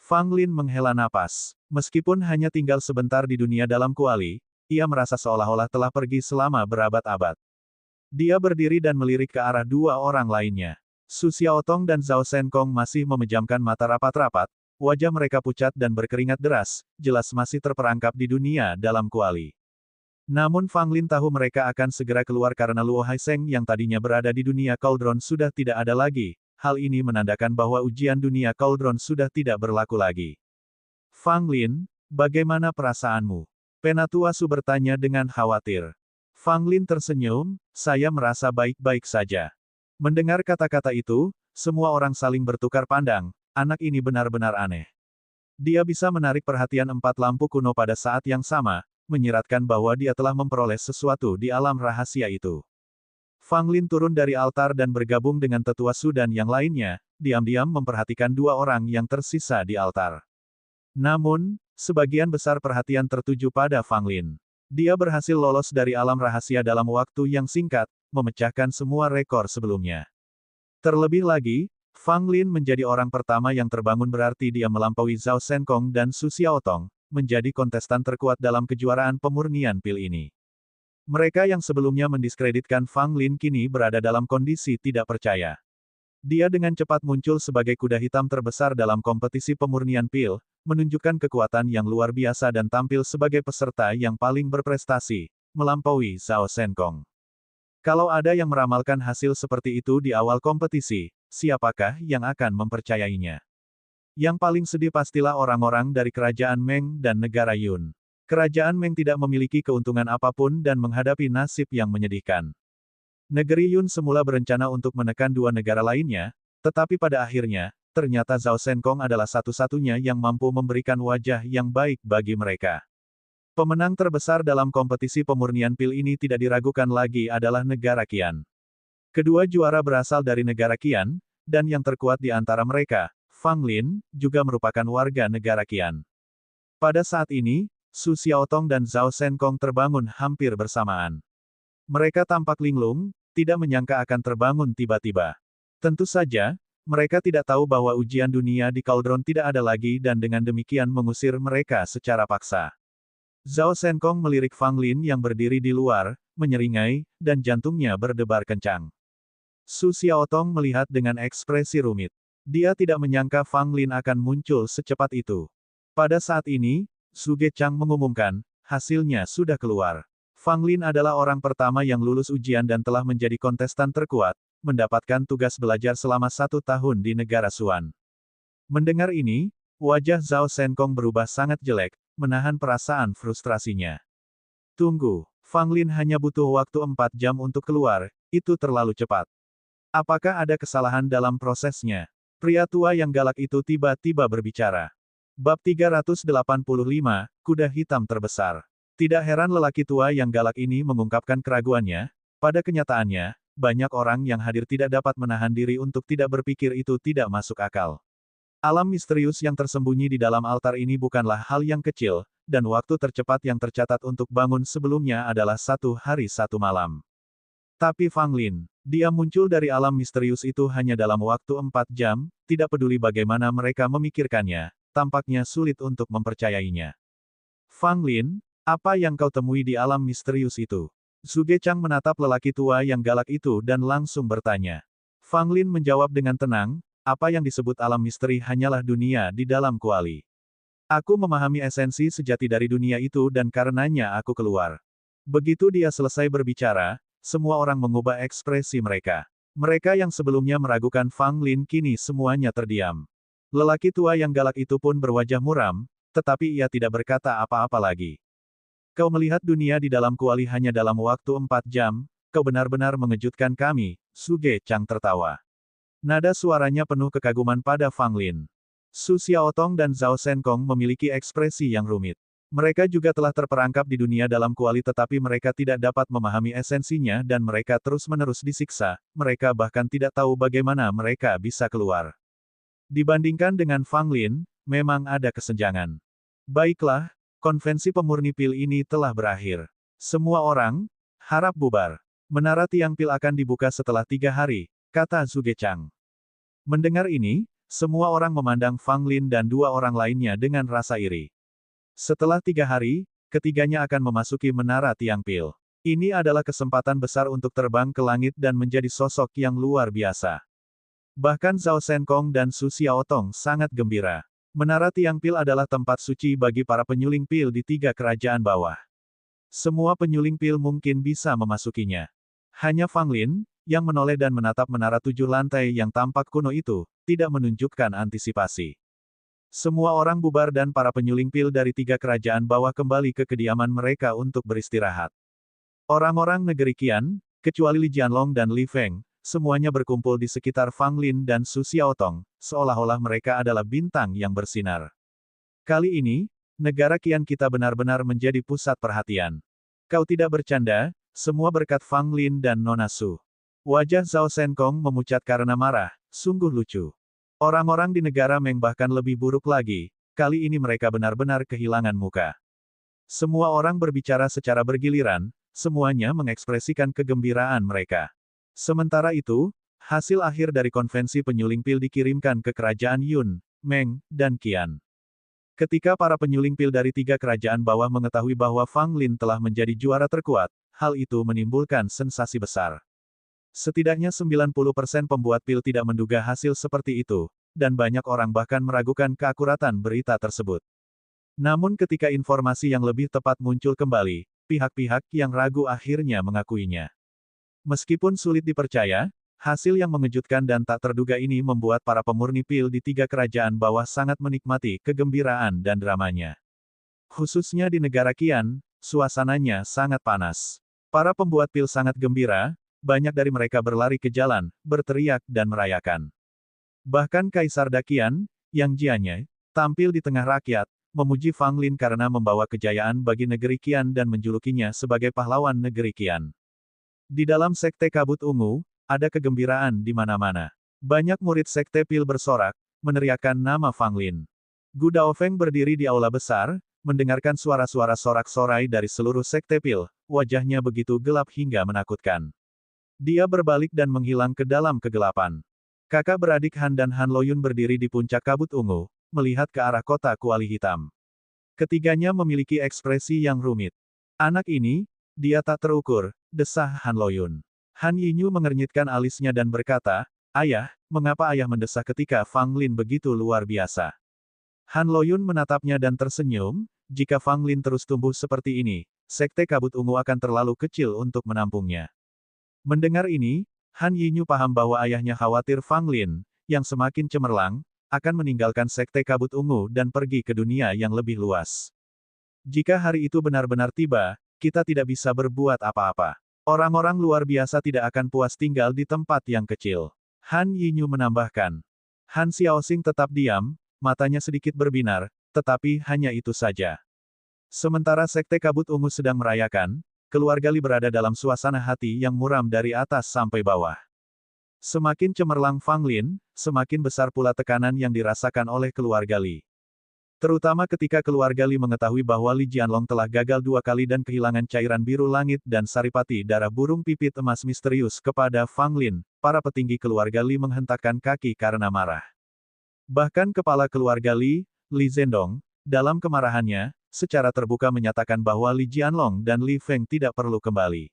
Fang Lin menghela napas. Meskipun hanya tinggal sebentar di dunia dalam kuali, ia merasa seolah-olah telah pergi selama berabad-abad. Dia berdiri dan melirik ke arah dua orang lainnya. Su Xiaotong dan Zhao Shenkong masih memejamkan mata rapat-rapat, wajah mereka pucat dan berkeringat deras, jelas masih terperangkap di dunia dalam kuali. Namun Fang Lin tahu mereka akan segera keluar karena Luo Haisheng yang tadinya berada di dunia Cauldron sudah tidak ada lagi. Hal ini menandakan bahwa ujian dunia Cauldron sudah tidak berlaku lagi. Fang Lin, bagaimana perasaanmu? Penatua Su bertanya dengan khawatir. Fang Lin tersenyum, saya merasa baik-baik saja. Mendengar kata-kata itu, semua orang saling bertukar pandang. Anak ini benar-benar aneh. Dia bisa menarik perhatian empat lampu kuno pada saat yang sama, menyiratkan bahwa dia telah memperoleh sesuatu di alam rahasia itu. Fang Lin turun dari altar dan bergabung dengan tetua Su dan yang lainnya, diam-diam memperhatikan dua orang yang tersisa di altar. Namun, sebagian besar perhatian tertuju pada Fang Lin. Dia berhasil lolos dari alam rahasia dalam waktu yang singkat, memecahkan semua rekor sebelumnya. Terlebih lagi, Fang Lin menjadi orang pertama yang terbangun berarti dia melampaui Zhao Shenkong dan Su Xiaotong, menjadi kontestan terkuat dalam kejuaraan pemurnian pil ini. Mereka yang sebelumnya mendiskreditkan Fang Lin kini berada dalam kondisi tidak percaya. Dia dengan cepat muncul sebagai kuda hitam terbesar dalam kompetisi pemurnian pil, menunjukkan kekuatan yang luar biasa dan tampil sebagai peserta yang paling berprestasi, melampaui Zhao Shenkong. Kalau ada yang meramalkan hasil seperti itu di awal kompetisi, siapakah yang akan mempercayainya? Yang paling sedih pastilah orang-orang dari Kerajaan Meng dan negara Yun. Kerajaan Meng tidak memiliki keuntungan apapun dan menghadapi nasib yang menyedihkan. Negeri Yun semula berencana untuk menekan dua negara lainnya, tetapi pada akhirnya, ternyata Zhao Shenkong adalah satu-satunya yang mampu memberikan wajah yang baik bagi mereka. Pemenang terbesar dalam kompetisi pemurnian pil ini tidak diragukan lagi adalah negara Qian. Kedua juara berasal dari negara Qian, dan yang terkuat di antara mereka, Fang Lin, juga merupakan warga negara Qian. Pada saat ini, Su Xiaotong dan Zhao Shenkong terbangun hampir bersamaan. Mereka tampak linglung, tidak menyangka akan terbangun tiba-tiba. Tentu saja, mereka tidak tahu bahwa ujian dunia di Cauldron tidak ada lagi dan dengan demikian mengusir mereka secara paksa. Zhao Senkong melirik Fang Lin yang berdiri di luar, menyeringai, dan jantungnya berdebar kencang. Su Xiaotong melihat dengan ekspresi rumit. Dia tidak menyangka Fang Lin akan muncul secepat itu. Pada saat ini, Su Gechang mengumumkan, hasilnya sudah keluar. Fang Lin adalah orang pertama yang lulus ujian dan telah menjadi kontestan terkuat, mendapatkan tugas belajar selama 1 tahun di negara Suan. Mendengar ini, wajah Zhao Senkong berubah sangat jelek, menahan perasaan frustrasinya. Tunggu, Fang Lin hanya butuh waktu 4 jam untuk keluar, itu terlalu cepat. Apakah ada kesalahan dalam prosesnya? Pria tua yang galak itu tiba-tiba berbicara. Bab 385, Kuda Hitam Terbesar. Tidak heran lelaki tua yang galak ini mengungkapkan keraguannya, pada kenyataannya, banyak orang yang hadir tidak dapat menahan diri untuk tidak berpikir itu tidak masuk akal. Alam misterius yang tersembunyi di dalam altar ini bukanlah hal yang kecil, dan waktu tercepat yang tercatat untuk bangun sebelumnya adalah 1 hari 1 malam. Tapi Fang Lin, dia muncul dari alam misterius itu hanya dalam waktu 4 jam, tidak peduli bagaimana mereka memikirkannya, tampaknya sulit untuk mempercayainya. Fang Lin, apa yang kau temui di alam misterius itu? Su Gechang menatap lelaki tua yang galak itu dan langsung bertanya. Fang Lin menjawab dengan tenang, apa yang disebut alam misteri hanyalah dunia di dalam kuali. Aku memahami esensi sejati dari dunia itu dan karenanya aku keluar. Begitu dia selesai berbicara, semua orang mengubah ekspresi mereka. Mereka yang sebelumnya meragukan Fang Lin kini semuanya terdiam. Lelaki tua yang galak itu pun berwajah muram, tetapi ia tidak berkata apa-apa lagi. Kau melihat dunia di dalam kuali hanya dalam waktu 4 jam, kau benar-benar mengejutkan kami, Su Gechang tertawa. Nada suaranya penuh kekaguman pada Fang Lin. Su Xiaotong dan Zhao Senkong memiliki ekspresi yang rumit. Mereka juga telah terperangkap di dunia dalam kuali tetapi mereka tidak dapat memahami esensinya dan mereka terus-menerus disiksa, mereka bahkan tidak tahu bagaimana mereka bisa keluar. Dibandingkan dengan Fang Lin, memang ada kesenjangan. Baiklah, konvensi pemurni pil ini telah berakhir. Semua orang, harap bubar. Menara tiang pil akan dibuka setelah 3 hari, kata Su Gechang. Mendengar ini, semua orang memandang Fang Lin dan 2 orang lainnya dengan rasa iri. Setelah 3 hari, ketiganya akan memasuki menara tiang pil. Ini adalah kesempatan besar untuk terbang ke langit dan menjadi sosok yang luar biasa. Bahkan Zhao Senkong dan Su Xiaotong sangat gembira. Menara tiang pil adalah tempat suci bagi para penyuling pil di 3 kerajaan bawah. Semua penyuling pil mungkin bisa memasukinya. Hanya Fang Lin, yang menoleh dan menatap menara 7 lantai yang tampak kuno itu, tidak menunjukkan antisipasi. Semua orang bubar dan para penyuling pil dari 3 kerajaan bawah kembali ke kediaman mereka untuk beristirahat. Orang-orang negeri Qian, kecuali Li Jianlong dan Li Feng, semuanya berkumpul di sekitar Fang Lin dan Su Xiaotong, seolah-olah mereka adalah bintang yang bersinar. Kali ini, negara Qian kita benar-benar menjadi pusat perhatian. Kau tidak bercanda, semua berkat Fang Lin dan Nona Su. Wajah Zhao Senkong memucat karena marah, sungguh lucu. Orang-orang di negara Meng bahkan lebih buruk lagi, kali ini mereka benar-benar kehilangan muka. Semua orang berbicara secara bergiliran, semuanya mengekspresikan kegembiraan mereka. Sementara itu, hasil akhir dari konvensi penyuling pil dikirimkan ke kerajaan Yun, Meng, dan Qian. Ketika para penyuling pil dari 3 kerajaan bawah mengetahui bahwa Fang Lin telah menjadi juara terkuat, hal itu menimbulkan sensasi besar. Setidaknya 90% pembuat pil tidak menduga hasil seperti itu, dan banyak orang bahkan meragukan keakuratan berita tersebut. Namun ketika informasi yang lebih tepat muncul kembali, pihak-pihak yang ragu akhirnya mengakuinya. Meskipun sulit dipercaya, hasil yang mengejutkan dan tak terduga ini membuat para pemurni pil di 3 kerajaan bawah sangat menikmati kegembiraan dan dramanya. Khususnya di negara Qian, suasananya sangat panas. Para pembuat pil sangat gembira, banyak dari mereka berlari ke jalan, berteriak dan merayakan. Bahkan Kaisar Daqian, Yang Jianye, tampil di tengah rakyat, memuji Fang Lin karena membawa kejayaan bagi negeri Qian dan menjulukinya sebagai pahlawan negeri Qian. Di dalam sekte kabut ungu, ada kegembiraan di mana-mana. Banyak murid sekte pil bersorak, meneriakkan nama Fang Lin. Gu Daofeng berdiri di aula besar, mendengarkan suara-suara sorak-sorai dari seluruh sekte pil, wajahnya begitu gelap hingga menakutkan. Dia berbalik dan menghilang ke dalam kegelapan. Kakak beradik Han dan Han Loyun berdiri di puncak kabut ungu, melihat ke arah kota kuali hitam. Ketiganya memiliki ekspresi yang rumit. Anak ini, dia tak terukur, desah Han Loyun. Han Yinyu mengernyitkan alisnya dan berkata, "Ayah, mengapa ayah mendesak ketika Fang Lin begitu luar biasa?" Han Loyun menatapnya dan tersenyum, jika Fang Lin terus tumbuh seperti ini, Sekte Kabut Ungu akan terlalu kecil untuk menampungnya. Mendengar ini, Han Yinyu paham bahwa ayahnya khawatir Fang Lin, yang semakin cemerlang, akan meninggalkan Sekte Kabut Ungu dan pergi ke dunia yang lebih luas. Jika hari itu benar-benar tiba, kita tidak bisa berbuat apa-apa. Orang-orang luar biasa tidak akan puas tinggal di tempat yang kecil. Han Yinyu menambahkan. Han Xiaoxing tetap diam, matanya sedikit berbinar, tetapi hanya itu saja. Sementara Sekte Kabut Ungu sedang merayakan, keluarga Li berada dalam suasana hati yang muram dari atas sampai bawah. Semakin cemerlang Fang Lin, semakin besar pula tekanan yang dirasakan oleh keluarga Li. Terutama ketika keluarga Li mengetahui bahwa Li Jianlong telah gagal 2 kali dan kehilangan cairan biru langit dan saripati darah burung pipit emas misterius kepada Fang Lin, para petinggi keluarga Li menghentakkan kaki karena marah. Bahkan kepala keluarga Li, Li Zhendong, dalam kemarahannya, secara terbuka menyatakan bahwa Li Jianlong dan Li Feng tidak perlu kembali.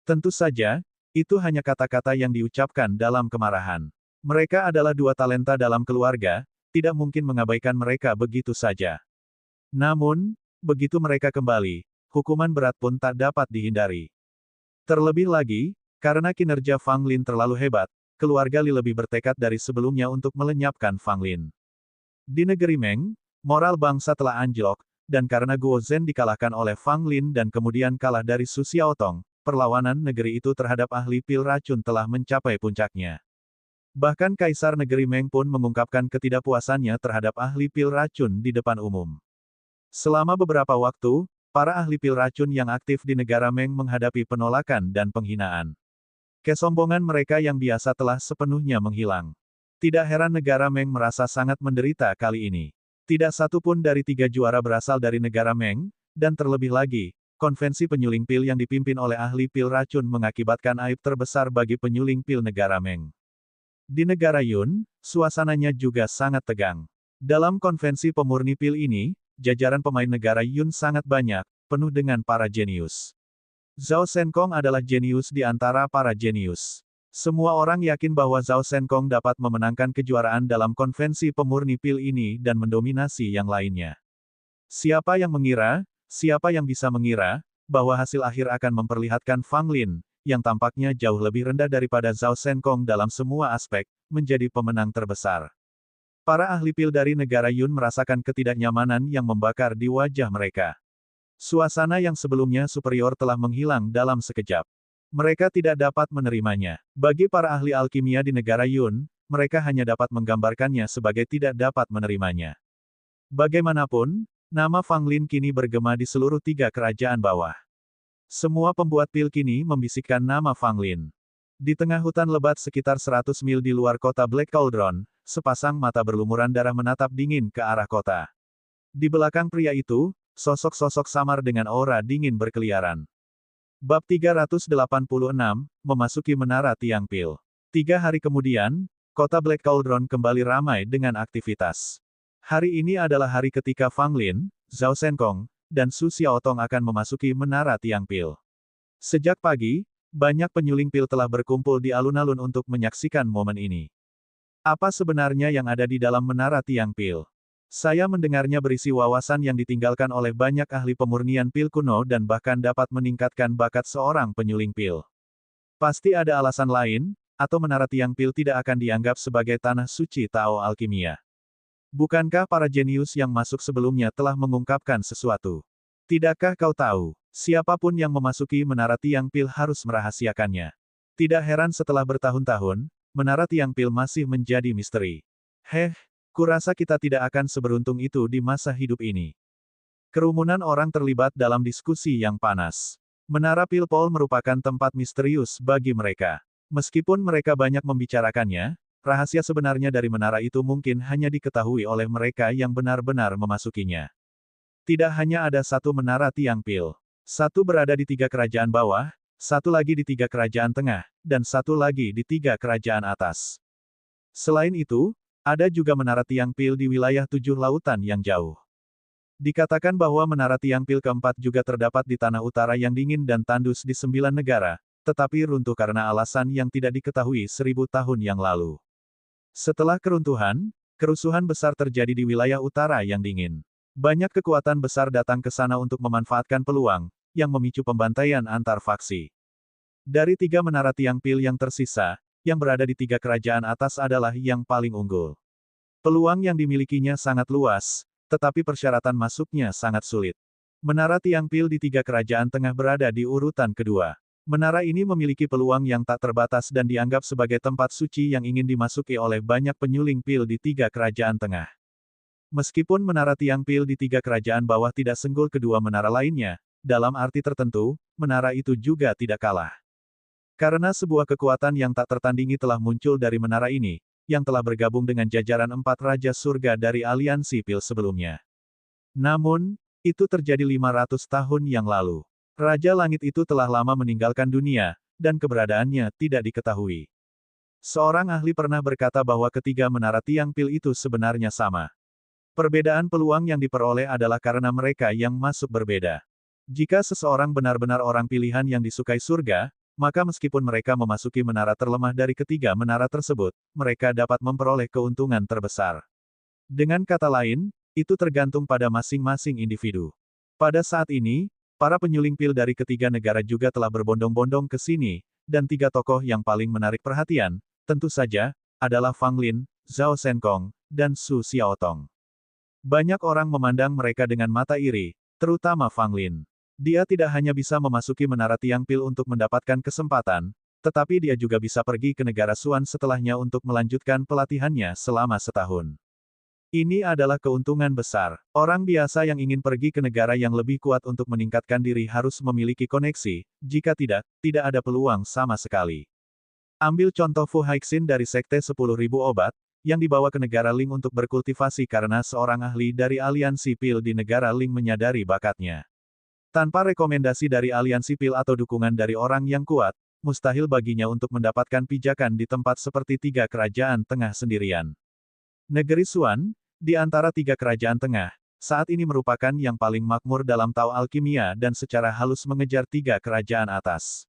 Tentu saja, itu hanya kata-kata yang diucapkan dalam kemarahan. Mereka adalah 2 talenta dalam keluarga, tidak mungkin mengabaikan mereka begitu saja. Namun, begitu mereka kembali, hukuman berat pun tak dapat dihindari. Terlebih lagi, karena kinerja Fang Lin terlalu hebat, keluarga Li lebih bertekad dari sebelumnya untuk melenyapkan Fang Lin. Di negeri Meng, moral bangsa telah anjlok, dan karena Guo Zhen dikalahkan oleh Fang Lin dan kemudian kalah dari Su Xiaotong, perlawanan negeri itu terhadap ahli pil racun telah mencapai puncaknya. Bahkan Kaisar Negeri Meng pun mengungkapkan ketidakpuasannya terhadap ahli pil racun di depan umum. Selama beberapa waktu, para ahli pil racun yang aktif di negara Meng menghadapi penolakan dan penghinaan. Kesombongan mereka yang biasa telah sepenuhnya menghilang. Tidak heran negara Meng merasa sangat menderita kali ini. Tidak satu pun dari 3 juara berasal dari negara Meng, dan terlebih lagi, konvensi penyuling pil yang dipimpin oleh ahli pil racun mengakibatkan aib terbesar bagi penyuling pil negara Meng. Di negara Yun, suasananya juga sangat tegang. Dalam konvensi pemurni pil ini, jajaran pemain negara Yun sangat banyak, penuh dengan para jenius. Zhao Shenkong adalah jenius di antara para jenius. Semua orang yakin bahwa Zhao Shenkong dapat memenangkan kejuaraan dalam konvensi pemurni pil ini dan mendominasi yang lainnya. Siapa yang bisa mengira, bahwa hasil akhir akan memperlihatkan Fang Lin, yang tampaknya jauh lebih rendah daripada Zhao Shenkong dalam semua aspek, menjadi pemenang terbesar. Para ahli pil dari negara Yun merasakan ketidaknyamanan yang membakar di wajah mereka. Suasana yang sebelumnya superior telah menghilang dalam sekejap. Mereka tidak dapat menerimanya. Bagi para ahli alkimia di negara Yun, mereka hanya dapat menggambarkannya sebagai tidak dapat menerimanya. Bagaimanapun, nama Fang Lin kini bergema di seluruh 3 kerajaan bawah. Semua pembuat pil kini membisikkan nama Fang Lin. Di tengah hutan lebat sekitar 100 mil di luar kota Black Cauldron, sepasang mata berlumuran darah menatap dingin ke arah kota. Di belakang pria itu, sosok-sosok samar dengan aura dingin berkeliaran. Bab 386, memasuki Menara Tiang Pil. 3 hari kemudian, kota Black Cauldron kembali ramai dengan aktivitas. Hari ini adalah hari ketika Fang Lin, Zhao Shenkong, dan Su Xiaotong akan memasuki Menara Tiang Pil. Sejak pagi, banyak penyuling pil telah berkumpul di alun-alun untuk menyaksikan momen ini. Apa sebenarnya yang ada di dalam Menara Tiang Pil? Saya mendengarnya berisi wawasan yang ditinggalkan oleh banyak ahli pemurnian pil kuno dan bahkan dapat meningkatkan bakat seorang penyuling pil. Pasti ada alasan lain, atau Menara Tiang Pil tidak akan dianggap sebagai tanah suci Tao alkimia. Bukankah para jenius yang masuk sebelumnya telah mengungkapkan sesuatu? Tidakkah kau tahu, siapapun yang memasuki Menara Tiang Pil harus merahasiakannya? Tidak heran setelah bertahun-tahun, Menara Tiang Pil masih menjadi misteri. Kurasa kita tidak akan seberuntung itu di masa hidup ini. Kerumunan orang terlibat dalam diskusi yang panas. Menara Pilpol merupakan tempat misterius bagi mereka. Meskipun mereka banyak membicarakannya, rahasia sebenarnya dari menara itu mungkin hanya diketahui oleh mereka yang benar-benar memasukinya. Tidak hanya ada satu Menara Tiang Pil. Satu berada di 3 kerajaan bawah, satu lagi di 3 kerajaan tengah, dan satu lagi di 3 kerajaan atas. Selain itu, ada juga Menara Tiang Pil di wilayah 7 lautan yang jauh. Dikatakan bahwa menara tiang pil keempat juga terdapat di tanah utara yang dingin dan tandus di 9 negara, tetapi runtuh karena alasan yang tidak diketahui 1000 tahun yang lalu. Setelah keruntuhan, kerusuhan besar terjadi di wilayah utara yang dingin. Banyak kekuatan besar datang ke sana untuk memanfaatkan peluang, yang memicu pembantaian antar faksi. Dari 3 menara tiang pil yang tersisa, yang berada di 3 kerajaan atas adalah yang paling unggul. Peluang yang dimilikinya sangat luas, tetapi persyaratan masuknya sangat sulit. Menara tiang pil di 3 kerajaan tengah berada di urutan kedua. Menara ini memiliki peluang yang tak terbatas dan dianggap sebagai tempat suci yang ingin dimasuki oleh banyak penyuling pil di 3 kerajaan tengah. Meskipun menara tiang pil di 3 kerajaan bawah tidak senggol kedua menara lainnya, dalam arti tertentu, menara itu juga tidak kalah. Karena sebuah kekuatan yang tak tertandingi telah muncul dari menara ini, yang telah bergabung dengan jajaran 4 Raja Surga dari aliansi pil sebelumnya. Namun, itu terjadi 500 tahun yang lalu. Raja Langit itu telah lama meninggalkan dunia, dan keberadaannya tidak diketahui. Seorang ahli pernah berkata bahwa ketiga menara tiang pil itu sebenarnya sama. Perbedaan peluang yang diperoleh adalah karena mereka yang masuk berbeda. Jika seseorang benar-benar orang pilihan yang disukai surga, maka meskipun mereka memasuki menara terlemah dari ketiga menara tersebut, mereka dapat memperoleh keuntungan terbesar. Dengan kata lain, itu tergantung pada masing-masing individu. Pada saat ini, para penyuling pil dari ketiga negara juga telah berbondong-bondong ke sini, dan 3 tokoh yang paling menarik perhatian, tentu saja, adalah Fang Lin, Zhao Shenkong, dan Su Xiaotong. Banyak orang memandang mereka dengan mata iri, terutama Fang Lin. Dia tidak hanya bisa memasuki menara tiang pil untuk mendapatkan kesempatan, tetapi dia juga bisa pergi ke negara Suan setelahnya untuk melanjutkan pelatihannya selama setahun. Ini adalah keuntungan besar. Orang biasa yang ingin pergi ke negara yang lebih kuat untuk meningkatkan diri harus memiliki koneksi, jika tidak, tidak ada peluang sama sekali. Ambil contoh Fu Haixin dari Sekte 10.000 Obat, yang dibawa ke negara Ling untuk berkultivasi karena seorang ahli dari aliansi pil di negara Ling menyadari bakatnya. Tanpa rekomendasi dari aliansi pil atau dukungan dari orang yang kuat, mustahil baginya untuk mendapatkan pijakan di tempat seperti 3 kerajaan tengah sendirian. Negeri Suan, di antara 3 kerajaan tengah, saat ini merupakan yang paling makmur dalam Tao alkimia dan secara halus mengejar 3 kerajaan atas.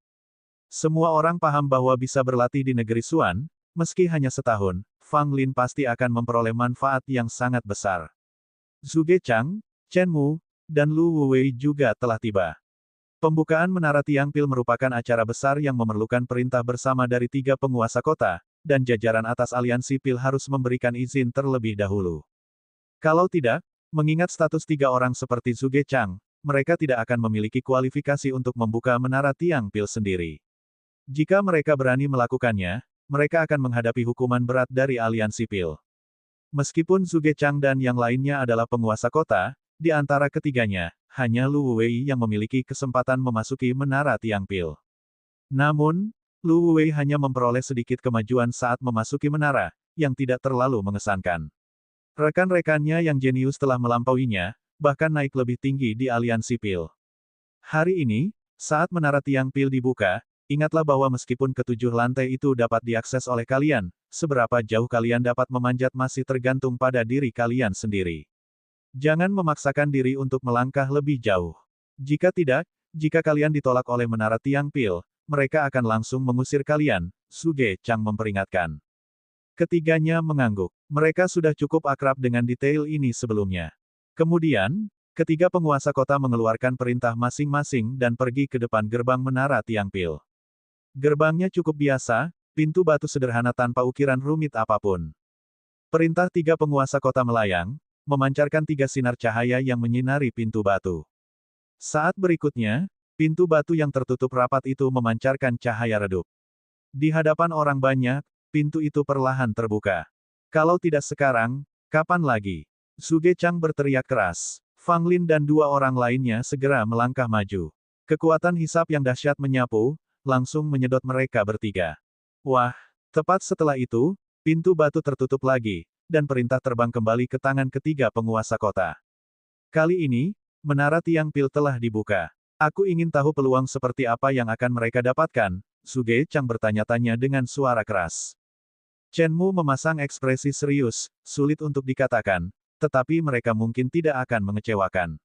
Semua orang paham bahwa bisa berlatih di negeri Suan, meski hanya setahun, Fang Lin pasti akan memperoleh manfaat yang sangat besar. Zhuge Chang, Chen Mu, dan Lu Wuwei juga telah tiba. Pembukaan menara tiang pil merupakan acara besar yang memerlukan perintah bersama dari 3 penguasa kota, dan jajaran atas aliansi pil harus memberikan izin terlebih dahulu. Kalau tidak, mengingat status 3 orang seperti Zhuge Chang, mereka tidak akan memiliki kualifikasi untuk membuka menara tiang pil sendiri. Jika mereka berani melakukannya, mereka akan menghadapi hukuman berat dari aliansi pil. Meskipun Zhuge Chang dan yang lainnya adalah penguasa kota, di antara ketiganya, hanya Lu Wuwei yang memiliki kesempatan memasuki menara tiang pil. Namun, Lu Wuwei hanya memperoleh sedikit kemajuan saat memasuki menara, yang tidak terlalu mengesankan. Rekan-rekannya yang jenius telah melampauinya, bahkan naik lebih tinggi di aliansi pil. Hari ini, saat menara tiang pil dibuka, ingatlah bahwa meskipun ke-7 lantai itu dapat diakses oleh kalian, seberapa jauh kalian dapat memanjat masih tergantung pada diri kalian sendiri. Jangan memaksakan diri untuk melangkah lebih jauh. Jika tidak, jika kalian ditolak oleh menara tiang pil, mereka akan langsung mengusir kalian, Zhuge Chang memperingatkan. Ketiganya mengangguk. Mereka sudah cukup akrab dengan detail ini sebelumnya. Kemudian, ketiga penguasa kota mengeluarkan perintah masing-masing dan pergi ke depan gerbang menara tiang pil. Gerbangnya cukup biasa, pintu batu sederhana tanpa ukiran rumit apapun. Perintah 3 penguasa kota melayang, memancarkan 3 sinar cahaya yang menyinari pintu batu. Saat berikutnya, pintu batu yang tertutup rapat itu memancarkan cahaya redup. Di hadapan orang banyak, pintu itu perlahan terbuka. Kalau tidak sekarang, kapan lagi? Zhuge Chang berteriak keras. Fang Lin dan 2 orang lainnya segera melangkah maju. Kekuatan hisap yang dahsyat menyapu, langsung menyedot mereka bertiga. Wah, tepat setelah itu, pintu batu tertutup lagi, dan perintah terbang kembali ke tangan ketiga penguasa kota. Kali ini, menara tiang pil telah dibuka. Aku ingin tahu peluang seperti apa yang akan mereka dapatkan, Zhuge Chang bertanya-tanya dengan suara keras. Chen Mu memasang ekspresi serius, sulit untuk dikatakan, tetapi mereka mungkin tidak akan mengecewakan.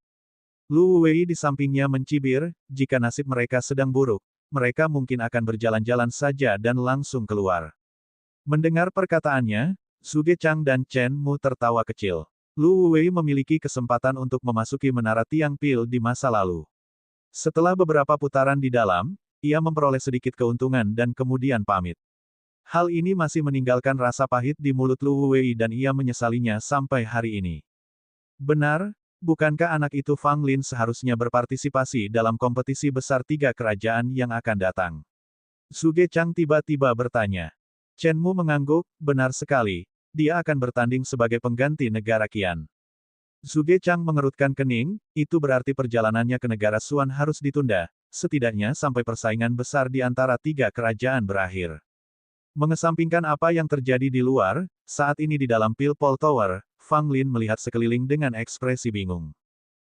Lu Wei di sampingnya mencibir, jika nasib mereka sedang buruk, mereka mungkin akan berjalan-jalan saja dan langsung keluar. Mendengar perkataannya, Suge Chang dan Chen Mu tertawa kecil. Lu Wei memiliki kesempatan untuk memasuki menara tiang pil di masa lalu. Setelah beberapa putaran di dalam, ia memperoleh sedikit keuntungan dan kemudian pamit. Hal ini masih meninggalkan rasa pahit di mulut Lu Wei dan ia menyesalinya sampai hari ini. Benar, bukankah anak itu Fang Lin seharusnya berpartisipasi dalam kompetisi besar 3 kerajaan yang akan datang? Suge Chang tiba-tiba bertanya. Chen Mu mengangguk, benar sekali, dia akan bertanding sebagai pengganti negara Qian. Suge Chang mengerutkan kening, itu berarti perjalanannya ke negara Xuan harus ditunda, setidaknya sampai persaingan besar di antara 3 kerajaan berakhir. Mengesampingkan apa yang terjadi di luar, saat ini di dalam Pil Pol Tower, Fang Lin melihat sekeliling dengan ekspresi bingung.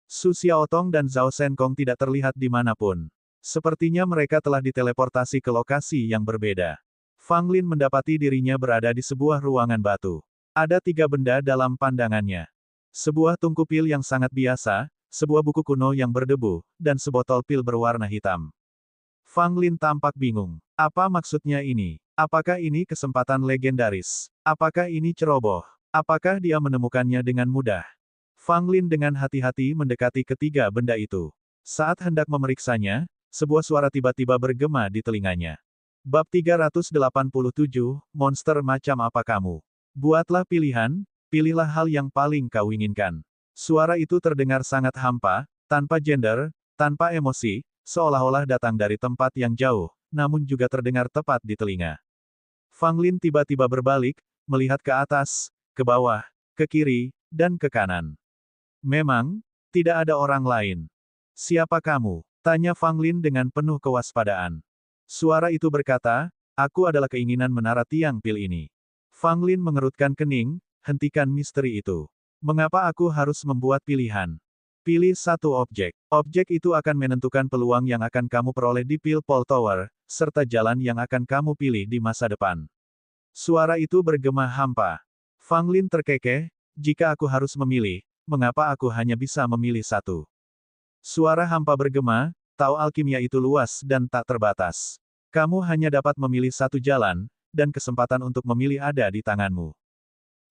Su Xiaotong dan Zhao Shenkong tidak terlihat di manapun. Sepertinya mereka telah diteleportasi ke lokasi yang berbeda. Fang Lin mendapati dirinya berada di sebuah ruangan batu. Ada 3 benda dalam pandangannya. Sebuah tungku pil yang sangat biasa, sebuah buku kuno yang berdebu, dan sebotol pil berwarna hitam. Fang Lin tampak bingung. Apa maksudnya ini? Apakah ini kesempatan legendaris? Apakah ini ceroboh? Apakah dia menemukannya dengan mudah? Fang Lin dengan hati-hati mendekati ketiga benda itu. Saat hendak memeriksanya, sebuah suara tiba-tiba bergema di telinganya. Bab 387, Monster macam apa kamu? Buatlah pilihan, pilihlah hal yang paling kau inginkan. Suara itu terdengar sangat hampa, tanpa gender, tanpa emosi, seolah-olah datang dari tempat yang jauh, namun juga terdengar tepat di telinga. Fang Lin tiba-tiba berbalik, melihat ke atas, ke bawah, ke kiri, dan ke kanan. Memang, tidak ada orang lain. Siapa kamu? Tanya Fang Lin dengan penuh kewaspadaan. Suara itu berkata, aku adalah keinginan menara tiang pil ini. Fang Lin mengerutkan kening, hentikan misteri itu. Mengapa aku harus membuat pilihan? Pilih satu objek. Objek itu akan menentukan peluang yang akan kamu peroleh di Pil Pol Tower, serta jalan yang akan kamu pilih di masa depan. Suara itu bergema hampa. Fang Lin terkekeh, jika aku harus memilih, mengapa aku hanya bisa memilih satu? Suara hampa bergema, tahu alkimia itu luas dan tak terbatas. Kamu hanya dapat memilih satu jalan, dan kesempatan untuk memilih ada di tanganmu.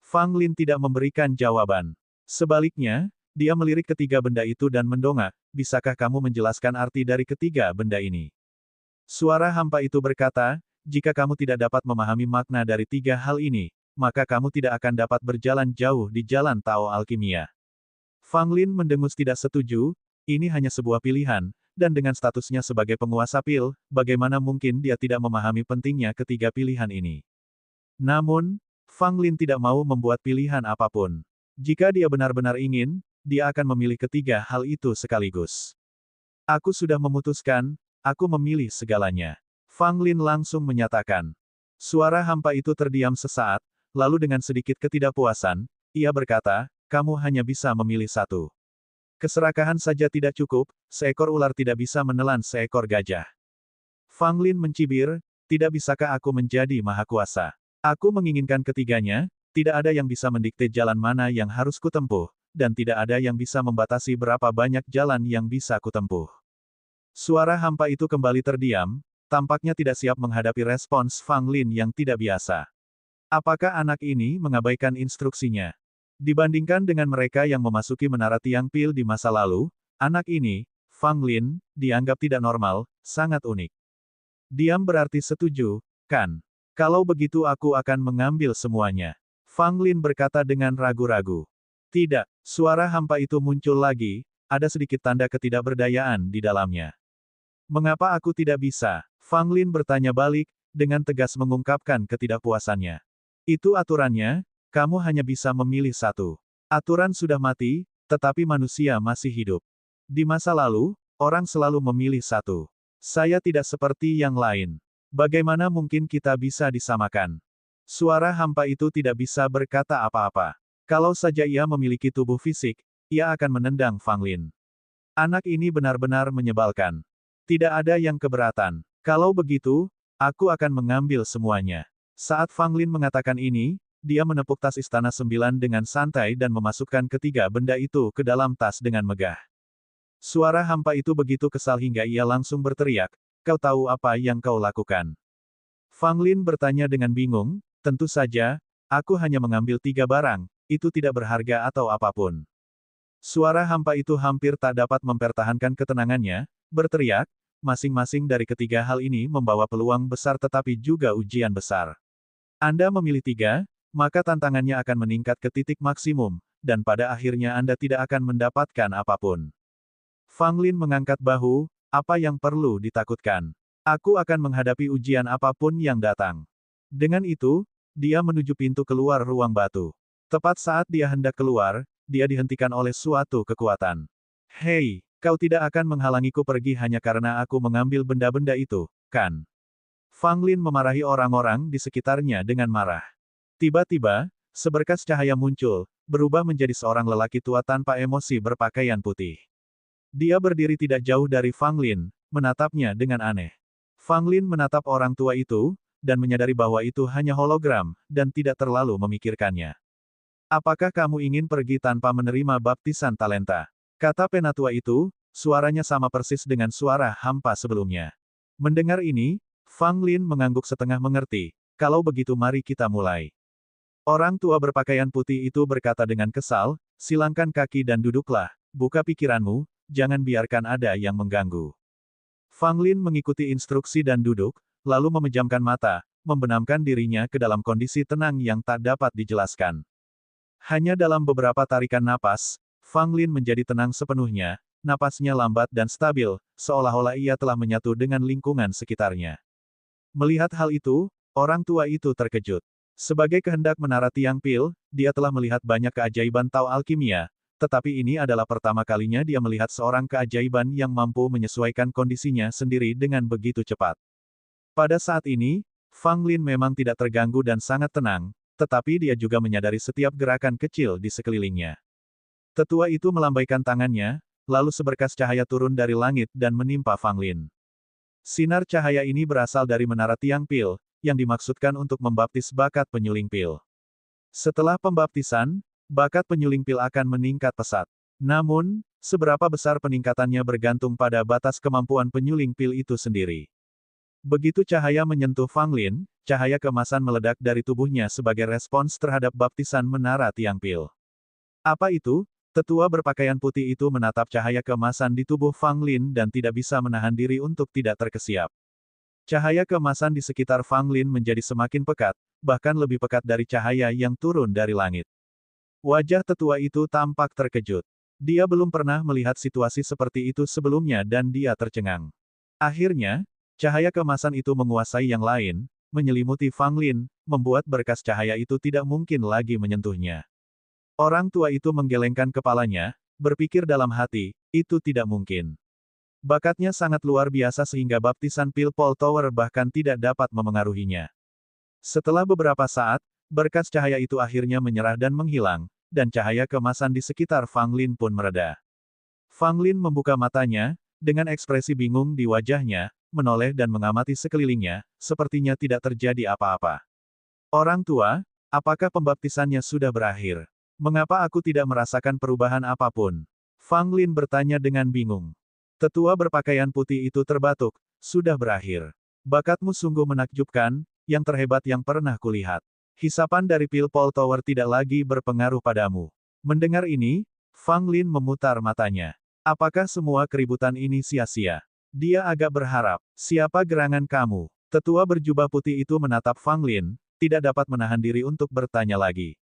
Fang Lin tidak memberikan jawaban. Sebaliknya, dia melirik ketiga benda itu dan mendongak, bisakah kamu menjelaskan arti dari ketiga benda ini? Suara hampa itu berkata, jika kamu tidak dapat memahami makna dari 3 hal ini, maka kamu tidak akan dapat berjalan jauh di jalan Tao Alkimia. Fang Lin mendengus tidak setuju, ini hanya sebuah pilihan, dan dengan statusnya sebagai penguasa pil, bagaimana mungkin dia tidak memahami pentingnya ketiga pilihan ini. Namun, Fang Lin tidak mau membuat pilihan apapun. Jika dia benar-benar ingin, dia akan memilih ketiga hal itu sekaligus. Aku sudah memutuskan, aku memilih segalanya. Fang Lin langsung menyatakan. Suara hampa itu terdiam sesaat, lalu dengan sedikit ketidakpuasan, ia berkata, kamu hanya bisa memilih satu. Keserakahan saja tidak cukup, seekor ular tidak bisa menelan seekor gajah. Fang Lin mencibir, tidak bisakah aku menjadi maha kuasa? Aku menginginkan ketiganya, tidak ada yang bisa mendikte jalan mana yang harus kutempuh, dan tidak ada yang bisa membatasi berapa banyak jalan yang bisa kutempuh. Suara hampa itu kembali terdiam, tampaknya tidak siap menghadapi respons Fang Lin yang tidak biasa. Apakah anak ini mengabaikan instruksinya? Dibandingkan dengan mereka yang memasuki menara tiang pil di masa lalu, anak ini, Fang Lin, dianggap tidak normal, sangat unik. Diam berarti setuju, kan? Kalau begitu aku akan mengambil semuanya. Fang Lin berkata dengan ragu-ragu. Tidak, suara hampa itu muncul lagi, ada sedikit tanda ketidakberdayaan di dalamnya. Mengapa aku tidak bisa? Fang Lin bertanya balik, dengan tegas mengungkapkan ketidakpuasannya. Itu aturannya, kamu hanya bisa memilih satu. Aturan sudah mati, tetapi manusia masih hidup. Di masa lalu, orang selalu memilih satu. Saya tidak seperti yang lain. Bagaimana mungkin kita bisa disamakan? Suara hampa itu tidak bisa berkata apa-apa. Kalau saja ia memiliki tubuh fisik, ia akan menendang Fang Lin. Anak ini benar-benar menyebalkan. Tidak ada yang keberatan. Kalau begitu, aku akan mengambil semuanya. Saat Fang Lin mengatakan ini, dia menepuk tas Istana Sembilan dengan santai dan memasukkan ketiga benda itu ke dalam tas dengan megah. Suara hampa itu begitu kesal hingga ia langsung berteriak, "Kau tahu apa yang kau lakukan?" Fang Lin bertanya dengan bingung, "Tentu saja, aku hanya mengambil 3 barang, itu tidak berharga atau apapun." Suara hampa itu hampir tak dapat mempertahankan ketenangannya, berteriak, "Masing-masing dari ketiga hal ini membawa peluang besar tetapi juga ujian besar. Anda memilih 3, maka tantangannya akan meningkat ke titik maksimum, dan pada akhirnya Anda tidak akan mendapatkan apapun." Fang Lin mengangkat bahu, "Apa yang perlu ditakutkan? Aku akan menghadapi ujian apapun yang datang." Dengan itu, dia menuju pintu keluar ruang batu. Tepat saat dia hendak keluar, dia dihentikan oleh suatu kekuatan. "Hei, kau tidak akan menghalangiku pergi hanya karena aku mengambil benda-benda itu, kan?" Fang Lin memarahi orang-orang di sekitarnya dengan marah. Tiba-tiba, seberkas cahaya muncul, berubah menjadi seorang lelaki tua tanpa emosi berpakaian putih. Dia berdiri tidak jauh dari Fang Lin, menatapnya dengan aneh. Fang Lin menatap orang tua itu, dan menyadari bahwa itu hanya hologram, dan tidak terlalu memikirkannya. "Apakah kamu ingin pergi tanpa menerima baptisan talenta?" kata penatua itu, suaranya sama persis dengan suara hampa sebelumnya. Mendengar ini, Fang Lin mengangguk setengah mengerti, "Kalau begitu mari kita mulai." Orang tua berpakaian putih itu berkata dengan kesal, "Silangkan kaki dan duduklah, buka pikiranmu, jangan biarkan ada yang mengganggu." Fang Lin mengikuti instruksi dan duduk, lalu memejamkan mata, membenamkan dirinya ke dalam kondisi tenang yang tak dapat dijelaskan. Hanya dalam beberapa tarikan napas, Fang Lin menjadi tenang sepenuhnya, napasnya lambat dan stabil, seolah-olah ia telah menyatu dengan lingkungan sekitarnya. Melihat hal itu, orang tua itu terkejut. Sebagai kehendak menara tiang pil, dia telah melihat banyak keajaiban Tao alkimia, tetapi ini adalah pertama kalinya dia melihat seorang keajaiban yang mampu menyesuaikan kondisinya sendiri dengan begitu cepat. Pada saat ini, Fang Lin memang tidak terganggu dan sangat tenang, tetapi dia juga menyadari setiap gerakan kecil di sekelilingnya. Tetua itu melambaikan tangannya, lalu seberkas cahaya turun dari langit dan menimpa Fang Lin. Sinar cahaya ini berasal dari menara tiang pil, yang dimaksudkan untuk membaptis bakat penyuling pil. Setelah pembaptisan, bakat penyuling pil akan meningkat pesat. Namun, seberapa besar peningkatannya bergantung pada batas kemampuan penyuling pil itu sendiri. Begitu cahaya menyentuh Fang Lin, cahaya keemasan meledak dari tubuhnya sebagai respons terhadap baptisan menara tiang pil. "Apa itu?" Tetua berpakaian putih itu menatap cahaya keemasan di tubuh Fang Lin dan tidak bisa menahan diri untuk tidak terkesiap. Cahaya keemasan di sekitar Fang Lin menjadi semakin pekat, bahkan lebih pekat dari cahaya yang turun dari langit. Wajah tetua itu tampak terkejut. Dia belum pernah melihat situasi seperti itu sebelumnya dan dia tercengang. Akhirnya, cahaya keemasan itu menguasai yang lain, menyelimuti Fang Lin, membuat berkas cahaya itu tidak mungkin lagi menyentuhnya. Orang tua itu menggelengkan kepalanya, berpikir dalam hati, itu tidak mungkin. Bakatnya sangat luar biasa sehingga baptisan Pil Pol Tower bahkan tidak dapat memengaruhinya. Setelah beberapa saat, berkas cahaya itu akhirnya menyerah dan menghilang, dan cahaya keemasan di sekitar Fang Lin pun mereda. Fang Lin membuka matanya, dengan ekspresi bingung di wajahnya, menoleh dan mengamati sekelilingnya, sepertinya tidak terjadi apa-apa. "Orang tua, apakah pembaptisannya sudah berakhir? Mengapa aku tidak merasakan perubahan apapun?" Fang Lin bertanya dengan bingung. Tetua berpakaian putih itu terbatuk, "Sudah berakhir. Bakatmu sungguh menakjubkan, yang terhebat yang pernah kulihat. Hisapan dari Pil Pol Tower tidak lagi berpengaruh padamu." Mendengar ini, Fang Lin memutar matanya. Apakah semua keributan ini sia-sia? Dia agak berharap. "Siapa gerangan kamu?" Tetua berjubah putih itu menatap Fang Lin, tidak dapat menahan diri untuk bertanya lagi.